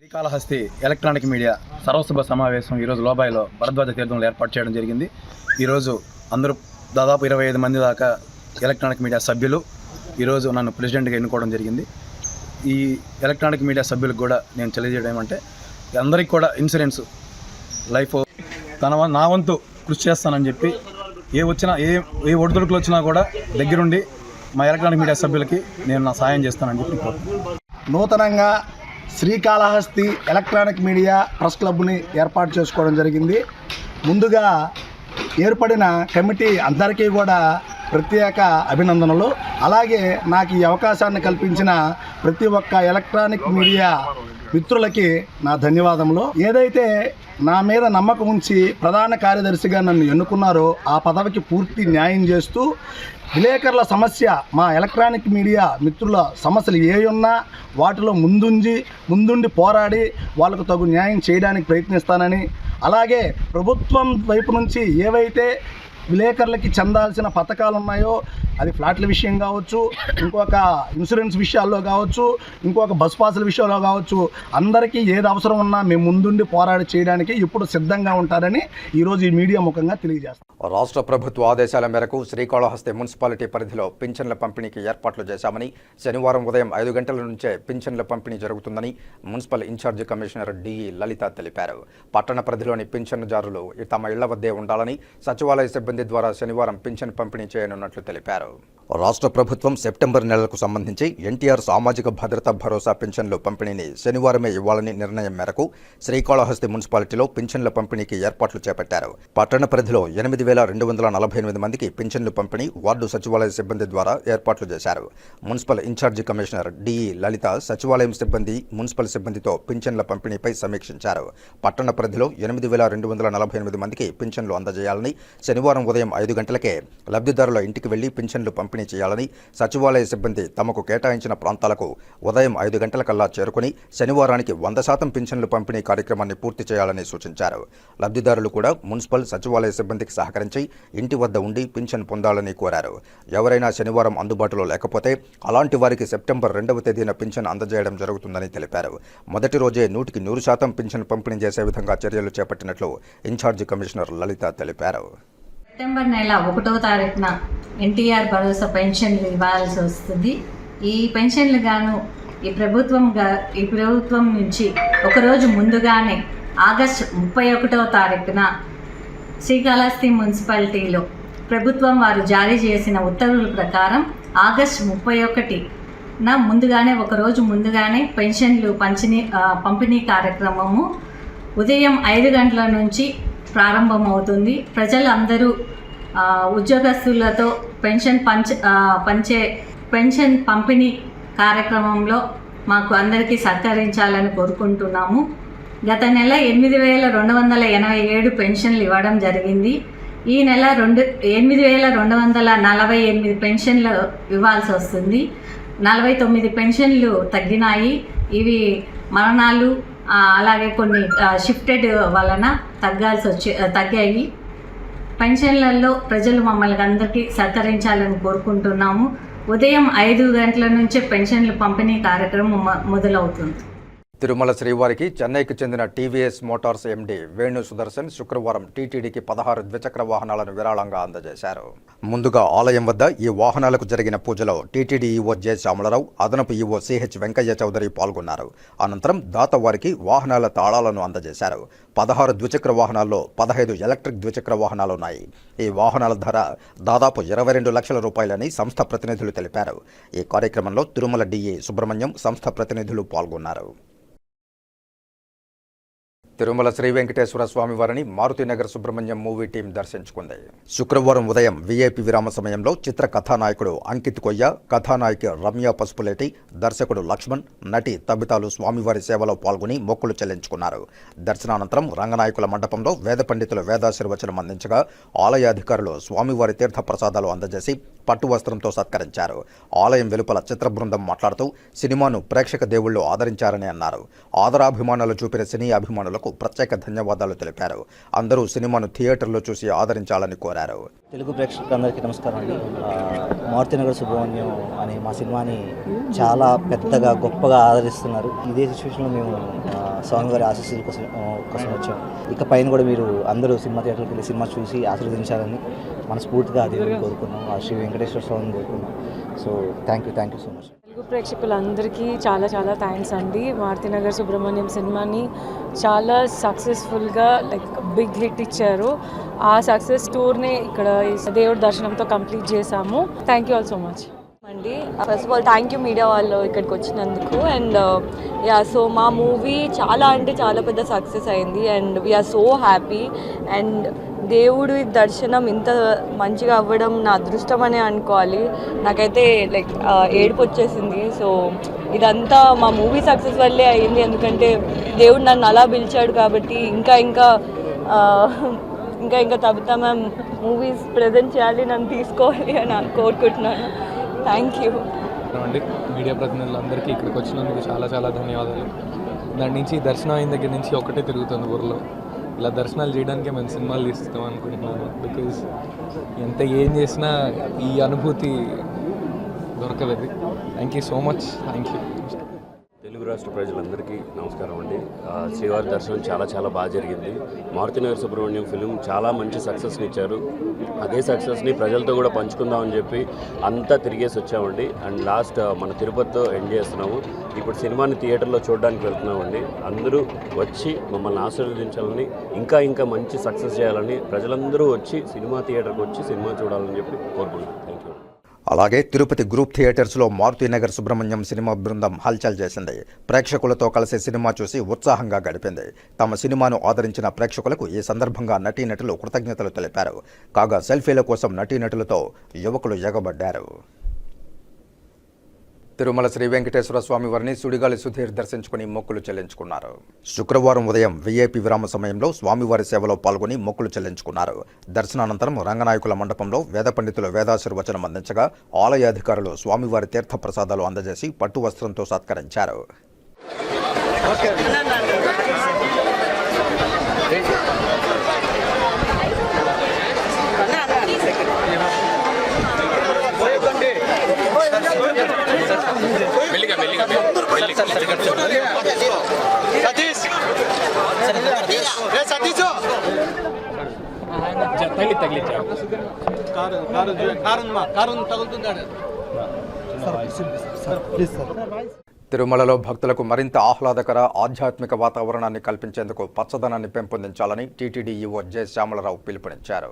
B: శ్రీకాళహస్తి ఎలక్ట్రానిక్ మీడియా సర్వసభ సమావేశం ఈరోజు లోబాయిలో భరద్వాజ తీర్థంలో ఏర్పాటు చేయడం జరిగింది. ఈరోజు అందరూ దాదాపు 25 మంది దాకా ఎలక్ట్రానిక్ మీడియా సభ్యులు ఈరోజు నన్ను ప్రెసిడెంట్గా ఎన్నుకోవడం జరిగింది. ఈ ఎలక్ట్రానిక్ మీడియా సభ్యులకు కూడా నేను తెలియజేయడం ఏమంటే అందరికీ కూడా ఇన్సూరెన్స్ లైఫ్ నా వంతు కృషి చేస్తానని చెప్పి ఏ ఒడిదుడుకులు వచ్చినా కూడా దగ్గరుండి మా ఎలక్ట్రానిక్ మీడియా సభ్యులకి నేను నా సాయం చేస్తానని చెప్పి
C: నూతనంగా శ్రీకాళహస్తి ఎలక్ట్రానిక్ మీడియా ప్రెస్ క్లబ్ని ఏర్పాటు చేసుకోవడం జరిగింది. ముందుగా ఏర్పడిన కమిటీ అందరికీ కూడా ప్రత్యేక అభినందనలు. అలాగే నాకు ఈ అవకాశాన్ని కల్పించిన ప్రతి ఒక్క ఎలక్ట్రానిక్ మీడియా మిత్రులకి నా ధన్యవాదములు. ఏదైతే నా మీద నమ్మకం ఉంచి ప్రధాన కార్యదర్శిగా నన్ను ఎన్నుకున్నారో ఆ పదవికి పూర్తి న్యాయం చేస్తూ విలేకరుల సమస్య, మా ఎలక్ట్రానిక్ మీడియా మిత్రుల సమస్యలు ఏ ఉన్నా వాటిలో ముందుండి పోరాడి వాళ్ళకు తగు న్యాయం చేయడానికి ప్రయత్నిస్తానని, అలాగే ప్రభుత్వం వైపు నుంచి ఏవైతే విలేకరులకి చెందాల్సిన పథకాలు ఉన్నాయో అది ఫ్లాట్ల విషయం కావచ్చు, ఇంకొక ఇన్సూరెన్స్ విషయాల్లో కావచ్చు, ఇంకొక బస్ పాసుల విషయంలో కావచ్చు, అందరికీ ఏది అవసరం ఉన్నా మేము ముందుండి పోరాడి చేయడానికి ఇప్పుడు సిద్ధంగా ఉంటారని ఈరోజు ఈ మీడియా ముఖంగా తెలియజేస్తాం.
A: రాష్ట్ర ప్రభుత్వ ఆదేశాల మేరకు శ్రీకాళహస్తి మున్సిపాలిటీ పరిధిలో పింఛన్ల పంపిణీకి ఏర్పాట్లు చేశామని, శనివారం ఉదయం 5 గంటల నుంచే పింఛన్ల పంపిణీ జరుగుతుందని మున్సిపల్ ఇన్ఛార్జి కమిషనర్ డిఈ లలిత తెలిపారు. పట్టణ పరిధిలోని పింఛన్దారులు తమ ఇళ్ల వద్దే ఉండాలని సచివాలయ సిబ్బంది ద్వారా శనివారం పింఛన్ పంపిణీ చేయనున్నట్లు తెలిపారు. రాష్ట్ర ప్రభుత్వం సెప్టెంబర్ నెలకు సంబంధించి ఎన్టీఆర్ సామాజిక భద్రతా భరోసా పింఛన్లు పంపిణీని శనివారమే ఇవ్వాలని నిర్ణయం మేరకు శ్రీకాళహస్తి మున్సిపాలిటీలో పింఛన్ల పంపిణీకి ఏర్పాట్లు చేపట్టారు. పట్టణ పరిధిలో 8,248 మందికి పింఛన్లు పంపిణీ వార్డు సచివాలయ సిబ్బంది ద్వారా ఏర్పాట్లు చేశారు. మున్సిపల్ ఇన్ఛార్జి కమిషనర్ డిఈ లలిత సచివాలయం సిబ్బంది, మున్సిపల్ సిబ్బందితో పింఛన్ల పంపిణీపై సమీక్షించారు. పట్టణ పరిధిలో 8,248 మందికి పింఛన్లు అందజేయాలని, శనివారం ఉదయం 5 గంటలకే లబ్ధిదారుల ఇంటికి వెళ్లి పింఛన్లు పంపిణీ చేయాలని, సచివాలయ సిబ్బంది తమకు కేటాయించిన ప్రాంతాలకు ఉదయం 5 గంటలకల్లా చేరుకుని శనివారానికి 100% పింఛన్లు పంపిణీ కార్యక్రమాన్ని పూర్తి చేయాలని సూచించారు. లబ్ధిదారులు కూడా మున్సిపల్, సచివాలయ సిబ్బందికి సహకరించి ఇంటి వద్ద ఉండి పింఛన్ పొందాలని కోరారు. ఎవరైనా శనివారం అందుబాటులో లేకపోతే అలాంటి వారికి సెప్టెంబర్ 2వ తేదీన పింఛన్ అందజేయడం జరుగుతుందని తెలిపారు. మొదటి రోజే 100% పింఛన్ పంపిణీ చేసే విధంగా చర్యలు చేపట్టినట్లు ఇన్ఛార్జి కమిషనర్ లలిత తెలిపారు.
D: సెప్టెంబర్ నెల 1వ తారీఖున ఎన్టీఆర్ భరోసా పెన్షన్లు ఇవ్వాల్సి వస్తుంది. ఈ పెన్షన్లు గాను ఈ ప్రభుత్వం నుంచి ఒకరోజు ముందుగానే ఆగస్టు 31వ తారీఖున శ్రీకాళహస్తి మున్సిపాలిటీలో ప్రభుత్వం వారు జారీ చేసిన ఉత్తర్వుల ప్రకారం ఆగస్టు 31న ముందుగానే ఒకరోజు ముందుగానే పెన్షన్లు పంపిణీ కార్యక్రమము ఉదయం 5 గంటల నుంచి ప్రారంభమవుతుంది. ప్రజలందరూ ఉద్యోగస్తులతో పెన్షన్ పంపిణీ కార్యక్రమంలో మాకు అందరికీ సహకరించాలని కోరుకుంటున్నాము. గత నెల 8,287 పెన్షన్లు ఇవ్వడం జరిగింది. ఈ నెల 8,248 పెన్షన్లు ఇవ్వాల్సి వస్తుంది. 49 పెన్షన్లు తగ్గినాయి. ఇవి మరణాలు అలాగే కొన్ని షిఫ్టెడ్ వలన తగ్గాయి. పెన్షన్లలో ప్రజలు మమ్మల్ని అందరికీ సహకరించాలని కోరుకుంటున్నాము. ఉదయం 5 గంటల నుంచే పెన్షన్లు పంపిణీ కార్యక్రమం మొదలవుతుంది.
A: తిరుమల శ్రీవారికి చెన్నైకి చెందిన TVS Motors MD Venu Sudarshan శుక్రవారం టీటీడీకి 16 ద్విచక్ర వాహనాలను విరాళంగా అందజేశారు. ముందుగా ఆలయం వద్ద ఈ వాహనాలకు జరిగిన పూజలో టీటీడీ ఈవో జె శ్యామలరావు, అదనపు ఈవో సిహెచ్ వెంకయ్య చౌదరి పాల్గొన్నారు. అనంతరం దాత వారికి వాహనాల తాళాలను అందజేశారు. 16 ద్విచక్ర వాహనాల్లో 15 ఎలక్ట్రిక్ ద్విచక్ర వాహనాలున్నాయి. ఈ వాహనాల ధర దాదాపు 22 లక్షల రూపాయలని సంస్థ ప్రతినిధులు తెలిపారు. ఈ కార్యక్రమంలో తిరుమల డిఈ సుబ్రహ్మణ్యం, సంస్థ ప్రతినిధులు పాల్గొన్నారు. తిరుమల శ్రీ వెంకటేశ్వర స్వామి వారిని మారుతినగర్ సుబ్రహ్మణ్యం మూవీ టీం దర్శించుకుంది. శుక్రవారం ఉదయం వీఐపీ విరామ సమయంలో చిత్ర కథానాయకుడు అంకిత్ కొయ్య, కథానాయకి రమ్య పసుపులేటి, దర్శకుడు లక్ష్మణ్, నటి తబితాలు స్వామివారి సేవలో పాల్గొని మొక్కులు చెల్లించుకున్నారు. దర్శనానంతరం రంగనాయకుల మండపంలో వేద పండితులు వేదాశీర్వచనం అందించగా ఆలయాధికారులు స్వామివారి తీర్థ ప్రసాదాలు అందజేసి పట్టు వస్త్రంతో సత్కరించారు. ఆలయం వెలుపల చిత్ర బృందం మాట్లాడుతూ సినిమాను ప్రేక్షక దేవుళ్లు ఆదరించారని అన్నారు. ఆదరాభిమానాలు చూపిన సినీ అభిమానులకు ప్రత్యేక ధన్యవాదాలు తెలిపారు. అందరూ సినిమాను థియేటర్లో చూసి ఆదరించాలని కోరారు.
E: తెలుగు ప్రేక్షకులందరికీ నమస్కారం అండి. మారుతినగర్ సుబ్రహ్మణ్యం అనే మా సినిమాని చాలా పెద్దగా గొప్పగా ఆదరిస్తున్నారు. ఇదే సిచ్యువేషన్లో మేము స్వామివారి ఆశీస్సుల కోసం వచ్చాము. ఇక పైన కూడా మీరు అందరూ సినిమా థియేటర్కి వెళ్ళి సినిమా చూసి ఆశీర్వదించాలని మనస్ఫూర్తిగా అది కోరుకున్నాం. ఆ శ్రీ వెంకటేశ్వర స్వామిని కోరుకున్నాం. So thank you so much.
F: Telugu ప్రేక్షకులందరికీ చాలా థ్యాంక్స్ అండి. మారుతినగర్ సుబ్రహ్మణ్యం సినిమాని చాలా సక్సెస్ఫుల్గా బిగ్ హిట్ ఇచ్చారు. ఆ సక్సెస్ టూర్ని ఇక్కడ దేవుడి దర్శనంతో కంప్లీట్ చేశాము. Thank you all so much
H: అండి. First of all thank you media వాళ్ళు ఇక్కడికి వచ్చినందుకు. అండ్ సో మా మూవీ చాలా పెద్ద సక్సెస్ అయింది and we're so happy. And దేవుడి దర్శనం ఇంత మంచిగా అవ్వడం నా అదృష్టం అనే అనుకోవాలి. నాకైతే ఏడుపు వచ్చేసింది. సో ఇదంతా మా మూవీ సక్సెస్ వల్లే అయింది. ఎందుకంటే దేవుడు నన్ను అలా పిలిచాడు కాబట్టి ఇంకా తబితా మ్యామ్ మూవీస్ ప్రజెంట్ చేయాలి, నన్ను తీసుకోవాలి అని కోరుకుంటున్నాను. థ్యాంక్ యూ
X: అండి. మీడియా ప్రతినిధులందరికీ ఇక్కడికి వచ్చినందుకు చాలా ధన్యవాదాలు. దాని నుంచి దర్శనం అయిన దగ్గర నుంచి ఒకటే తిరుగుతుంది ఊరిలో. ఇలా దర్శనాలు చేయడానికే మేము సినిమాలు తీస్తాం అనుకుంటున్నాను. బికాజ్ ఏం చేసినా ఈ అనుభూతి దొరకలేదు. Thank you so much. Thank you.
Y: Telugu రాష్ట్ర ప్రజలందరికీ నమస్కారం అండి. శ్రీవారి దర్శనం చాలా బాగా జరిగింది. మారుతినగర్ సుబ్రహ్మణ్యం ఫిలిం చాలా మంచి సక్సెస్ని ఇచ్చారు. అదే సక్సెస్ని ప్రజలతో కూడా పంచుకుందామని చెప్పి అంతా తిరిగేసి వచ్చామండి. అండ్ లాస్ట్ మన తిరుపతితో ఎండ్ చేస్తున్నాము. ఇప్పుడు సినిమాని థియేటర్లో చూడడానికి వెళ్తున్నామండి. అందరూ వచ్చి మమ్మల్ని ఆశీర్వదించాలని, ఇంకా మంచి సక్సెస్ చేయాలని, ప్రజలందరూ వచ్చి సినిమా థియేటర్కి వచ్చి సినిమా చూడాలని చెప్పి కోరుకుంటున్నాను. Thank you.
A: అలాగే తిరుపతి గ్రూప్ థియేటర్స్లో మారుతినగర్ సుబ్రహ్మణ్యం సినిమా బృందం హల్చల్ చేసింది. ప్రేక్షకులతో కలిసి సినిమా చూసి ఉత్సాహంగా గడిపింది. తమ సినిమాను ఆదరించిన ప్రేక్షకులకు ఈ సందర్భంగా నటీనటులు కృతజ్ఞతలు తెలిపారు. కాగా సెల్ఫీల కోసం నటీనటులతో యువకులు ఎగబడ్డారు. తిరుమల శ్రీ వెంకటేశ్వర స్వామి వారిని సుడిగాలి సుధీర్ దర్శించుకుని మొక్కులు చెల్లించుకున్నారు. శుక్రవారం ఉదయం వీఐపీ విరామ సమయంలో స్వామివారి సేవలో పాల్గొని మొక్కులు చెల్లించుకున్నారు. దర్శనానంతరం రంగనాయకుల మండపంలో వేద పండితులు వేదాశీర్వచనం అందించగా ఆలయాధికారులు స్వామివారి తీర్థ ప్రసాదాలు అందజేసి పట్టు వస్త్రంతో సత్కరించారు. తిరుమలలో భక్తులకు మరింత ఆహ్లాదకర ఆధ్యాత్మిక వాతావరణాన్ని కల్పించేందుకు పచ్చదనాన్ని పెంపొందించాలని టీటీడీ ఈవో జె శ్యామలరావు పిలుపునిచ్చారు.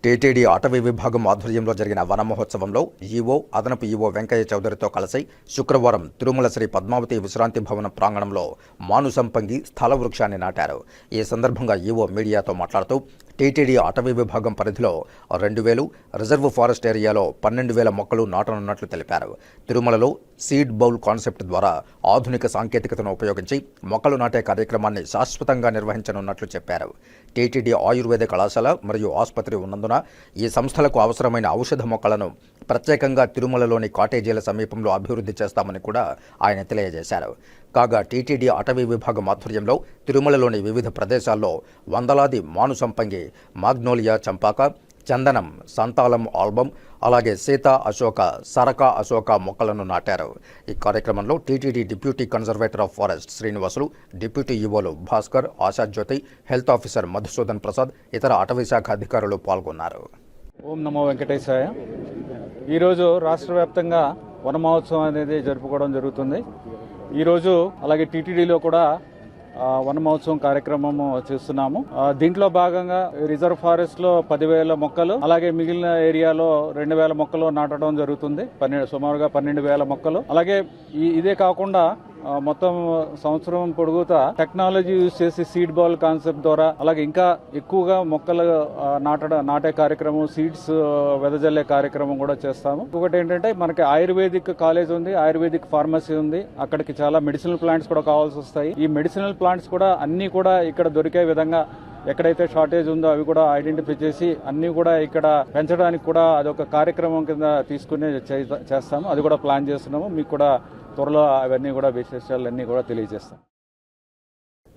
A: టీటీడీ అటవీ విభాగం ఆధ్వర్యంలో జరిగిన వన మహోత్సవంలో ఈవో, అదనపు ఈవో వెంకయ్య చౌదరితో కలిసి శుక్రవారం తిరుమల శ్రీ పద్మావతి విశ్రాంతి భవనం ప్రాంగణంలో మానుసంపంగి స్థల వృక్షాన్ని నాటారు. ఈ సందర్భంగా ఈవో మీడియాతో మాట్లాడుతూ టీటీడీ అటవీ విభాగం పరిధిలో 2,000, రిజర్వ్ ఫారెస్ట్ ఏరియాలో 12,000 మొక్కలు నాటనున్నట్లు తెలిపారు. తిరుమలలో సీడ్ బౌల్ కాన్సెప్ట్ ద్వారా ఆధునిక సాంకేతికతను ఉపయోగించి మొక్కలు నాటే కార్యక్రమాన్ని శాశ్వతంగా నిర్వహించనున్నట్లు చెప్పారు. టీటీడీ ఆయుర్వేద కళాశాల మరియు ఆసుపత్రి ఉన్నందున ఈ సంస్థలకు అవసరమైన ఔషధ మొక్కలను ప్రత్యేకంగా తిరుమలలోని కాటేజీల సమీపంలో అభివృద్ధి చేస్తామని కూడా ఆయన తెలియజేశారు. కాగా టీటీడీ అటవీ విభాగం ఆధ్వర్యంలో తిరుమలలోని వివిధ ప్రదేశాల్లో వందలాది మానుసంపంగి, మాగ్నోలియా చంపాక, చందనం, సంతాలం ఆల్బం, అలాగే సీత అశోక, సరక అశోక మొక్కలను నాటారు. ఈ కార్యక్రమంలో TTD deputy conservator of forest Srinivasulu, deputy ఈవోలు భాస్కర్, ఆశాజ్యోతి, హెల్త్ ఆఫీసర్ మధుసూదన్ ప్రసాద్, ఇతర అటవీ శాఖ అధికారులు పాల్గొన్నారు.
I: ఓం నమో వెంకటేశాయ. ఈరోజు రాష్ట్ర వ్యాప్తంగా వన మహోత్సవం అనేది జరుపుకోవడం జరుగుతుంది. ఈరోజు అలాగే టీటీడీలో కూడా వన మహోత్సవం కార్యక్రమం చేస్తున్నాము. దీంట్లో భాగంగా రిజర్వ్ ఫారెస్ట్ లో 10,000 మొక్కలు, అలాగే మిగిలిన ఏరియాలో 2,000 మొక్కలు నాటడం జరుగుతుంది. సుమారుగా 12,000 మొక్కలు. అలాగే ఇదే కాకుండా మొత్తం సంవత్సరం పొడుగుతా టెక్నాలజీ యూజ్ చేసి సీడ్ బాల్ కాన్సెప్ట్ ద్వారా అలాగే ఇంకా ఎక్కువగా మొక్కలు నాటే కార్యక్రమం, సీడ్స్ వెదజల్లే కార్యక్రమం కూడా చేస్తాము. ఇంకొకటి ఏంటంటే మనకి ఆయుర్వేదిక్ కాలేజ్ ఉంది, ఆయుర్వేదిక్ ఫార్మసీ ఉంది. అక్కడికి చాలా మెడిసినల్ ప్లాంట్స్ కూడా కావాల్సి వస్తాయి. ఈ మెడిసినల్ ప్లాంట్స్ కూడా అన్ని కూడా ఇక్కడ దొరికే విధంగా ఎక్కడైతే షార్టేజ్ ఉందో అవి కూడా ఐడెంటిఫై చేసి అన్ని కూడా ఇక్కడ పెంచడానికి కూడా అదొక కార్యక్రమం కింద తీసుకుని చేస్తాము. అది కూడా ప్లాన్ చేస్తున్నాము. మీకు కూడా త్వరలో అవన్నీ కూడా విశేషాలన్నీ కూడా తెలియజేస్తాం.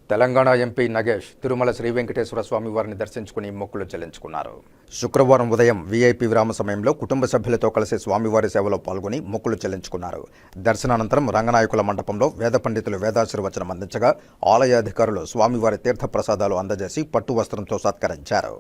A: తెలంగాణ ఎంపీ నగేష్ తిరుమల శ్రీ వెంకటేశ్వర స్వామి వారిని దర్శించుకుని మొక్కులు చెల్లించుకున్నారు. శుక్రవారం ఉదయం వీఐపీ విరామ సమయంలో కుటుంబ సభ్యులతో కలిసి స్వామివారి సేవలో పాల్గొని మొక్కులు చెల్లించుకున్నారు. దర్శనానంతరం రంగనాయకుల మండపంలో వేద పండితులు వేదాశీర్వచనం అందించగా ఆలయ అధికారులు స్వామివారి తీర్థ ప్రసాదాలు అందజేసి పట్టు వస్త్రంతో సత్కరించారు.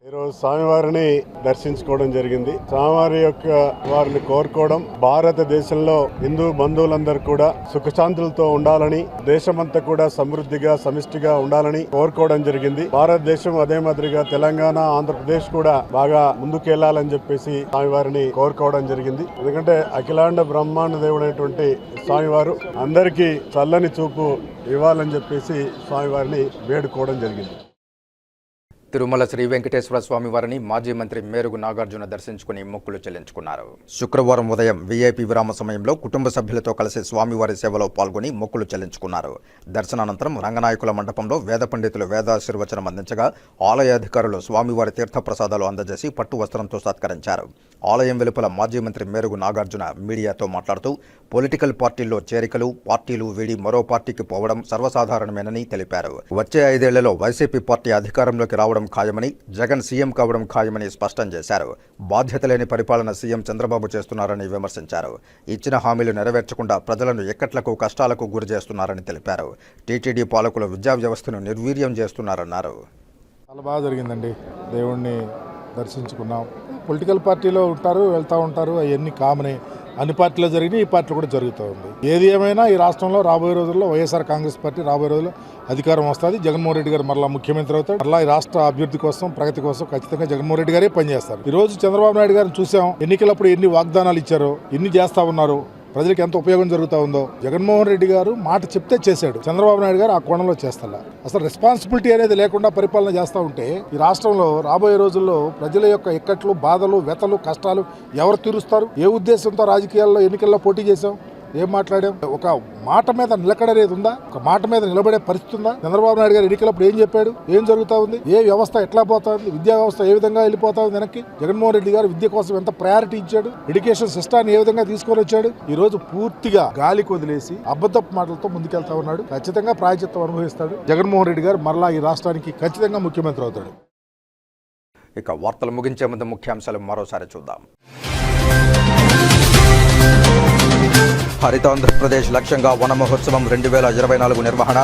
J: ఈరోజు స్వామివారిని దర్శించుకోవడం జరిగింది. స్వామివారి యొక్క వారిని కోరుకోవడం, భారతదేశంలో హిందూ బంధువులందరూ కూడా సుఖశాంతులతో ఉండాలని, దేశమంతా కూడా సమృద్ధిగా సమిష్టిగా ఉండాలని కోరుకోవడం జరిగింది. భారతదేశం అదే మాదిరిగా తెలంగాణ, ఆంధ్రప్రదేశ్ కూడా బాగా ముందుకెళ్లాలని చెప్పేసి స్వామివారిని కోరుకోవడం జరిగింది. ఎందుకంటే అఖిలాండ బ్రహ్మాండ దేవుడైనటువంటి స్వామివారు అందరికీ చల్లని చూపు ఇవ్వాలని చెప్పేసి స్వామివారిని వేడుకోవడం జరిగింది.
A: తిరుమల శ్రీ వెంకటేశ్వర స్వామి వారిని మాజీ మంత్రి మేరుగు నాగార్జున దర్శించుకుని మొక్కులు చెల్లించుకున్నారు. శుక్రవారం ఉదయం వీఐపీ విరామ సమయంలో కుటుంబ సభ్యులతో కలిసి స్వామివారి సేవలో పాల్గొని మొక్కులు చెల్లించుకున్నారు. దర్శనానంతరం రంగనాయకుల మండపంలో వేద పండితులు వేదాశీర్వచనం అందించగా ఆలయ అధికారులు స్వామివారి తీర్థ ప్రసాదాలు అందజేసి పట్టు వస్త్రంతో సత్కరించారు. ఆలయం వెలుపల మాజీ మంత్రి మేరుగు నాగార్జున మీడియాతో మాట్లాడుతూ పొలిటికల్ పార్టీల్లో చేరికలు, పార్టీలు వీడి మరో పార్టీకి పోవడం సర్వసాధారణమేనని తెలిపారు. వచ్చే 5 ఏళ్లలో వైసీపీ పార్టీ అధికారంలోకి రావడం ఖాయమని, జగన్ సీఎం కావడం ఖాయమని స్పష్టం చేశారు. బాధ్యత లేని పరిపాలన సీఎం చంద్రబాబు చేస్తున్నారని విమర్శించారు. ఇచ్చిన హామీలు నెరవేర్చకుండా ప్రజలను ఎక్కట్లకు కష్టాలకు గురి చేస్తున్నారని తెలిపారు. టీటీడీ పాలకులు విద్యా వ్యవస్థను నిర్వీర్యం చేస్తున్నారన్నారు.
K: చాలా బాగా జరిగిందండి. దేవుణ్ణి దర్శించుకున్నాం. పొలిటికల్ పార్టీలో ఉంటారు, వెళ్తూ ఉంటారు, అవన్నీ కామనే. అన్ని పార్టీలో జరిగినాయి, ఈ పార్టీలో కూడా జరుగుతూ ఉంది. ఏది ఏమైనా ఈ రాష్ట్రంలో రాబోయే రోజుల్లో వైఎస్ఆర్ కాంగ్రెస్ పార్టీ రాబోయే రోజుల్లో అధికారం వస్తుంది. జగన్మోహన్ రెడ్డి గారు మరలా ముఖ్యమంత్రి అవుతారు. మరలా ఈ రాష్ట్ర అభివృద్ధి కోసం, ప్రగతి కోసం ఖచ్చితంగా జగన్మోహన్ రెడ్డి గారే పనిచేస్తారు. ఈ రోజు చంద్రబాబు నాయుడు గారిని చూసాం. ఎన్నికలప్పుడు ఎన్ని వాగ్దానాలు ఇచ్చారో, ఎన్ని చేస్తా ఉన్నారు, ప్రజలకు ఎంత ఉపయోగం జరుగుతూ ఉందో. జగన్మోహన్ రెడ్డి గారు మాట చెప్తే చేశాడు. చంద్రబాబు నాయుడు గారు ఆ కోణంలో చేస్తా. అసలు రెస్పాన్సిబిలిటీ అనేది లేకుండా పరిపాలన చేస్తూ ఉంటే ఈ రాష్ట్రంలో రాబోయే రోజుల్లో ప్రజల యొక్క ఇక్కట్లు, బాధలు, వ్యతలు, కష్టాలు ఎవరు తీరుస్తారు? ఏ ఉద్దేశంతో రాజకీయాల్లో ఎన్నికల్లో పోటీ చేశాం? ఏం మాట్లాడాం? ఒక మాట మీద నిలకడనేది ఉందా? ఒక మాట మీద నిలబడే పరిస్థితి ఉందా? చంద్రబాబు నాయుడు గారు ఎన్నికలప్పుడు ఏం చెప్పాడు? ఏం జరుగుతూ ఉంది? ఏ వ్యవస్థ ఎట్లా పోతా ఉంది? విద్యా వ్యవస్థ ఏ విధంగా వెళ్ళిపోతా ఉంది వెనక్కి? జగన్మోహన్ రెడ్డి గారు విద్య కోసం ఎంత ప్రయారిటీ ఇచ్చాడు? ఎడ్యుకేషన్ సిస్టాన్ని ఏ విధంగా తీసుకొని వచ్చాడు? ఈ రోజు పూర్తిగా గాలికి వదిలేసి అబద్ధపు మాటలతో ముందుకెళ్తా ఉన్నాడు. ఖచ్చితంగా ప్రాయశ్చిత్తం అనుభవిస్తాడు. జగన్మోహన్ రెడ్డి గారు మరలా ఈ రాష్ట్రానికి ఖచ్చితంగా ముఖ్యమంత్రి అవుతాడు.
A: ఇక వార్తలు ముగించే ముందు ముఖ్యాంశాలు మరోసారి చూద్దాం. హరితాంధ్రప్రదేశ్ లక్ష్యంగా వన మహోత్సవం 2024 నిర్వహణ.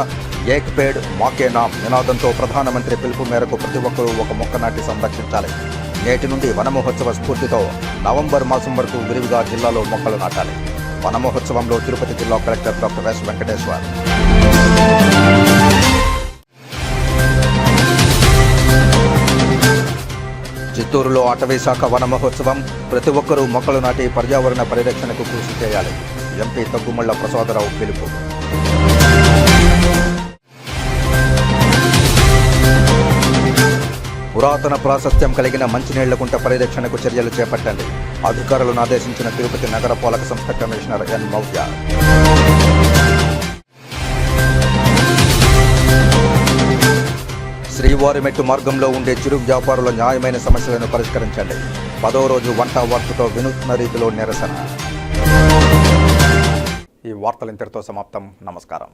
A: ఏక్ పేడ్ మాకే నామ్ నినాదంతో ప్రధానమంత్రి పిలుపు మేరకు ప్రతి ఒక్కరూ ఒక మొక్క నాటి సంరక్షించాలి. నేటి నుండి వన మహోత్సవ స్ఫూర్తితో నవంబర్ మాసం వరకు విరివిగా జిల్లాలో మొక్కలు నాటాలి. వన మహోత్సవంలో తిరుపతి జిల్లా కలెక్టర్ డాక్టర్ ఎస్ వెంకటేశ్వర్. చిత్తూరులో అటవీ శాఖ వన మహోత్సవం. ప్రతి ఒక్కరూ మొక్కలు నాటి పర్యావరణ పరిరక్షణకు కృషి చేయాలి. ఎంపీ తగ్గుమళ్ల ప్రసాదరావు పిలుపు. పురాతన ప్రాశస్త్యం కలిగిన మంచినీళ్లకుంట పరిరక్షణకు చర్యలు చేపట్టండి. అధికారులను ఆదేశించిన తిరుపతి నగరపాలక సంస్థ కమిషనర్ ఎన్ మౌర్య. శ్రీవారిమెట్టు మార్గంలో ఉండే చిరు వ్యాపారుల న్యాయమైన సమస్యలను పరిష్కరించండి. 10వ రోజు వంట వార్తతో వినూత్న రీతిలో నిరసన. ఈ వార్తలు ఇంతటితో సమాప్తం. నమస్కారం.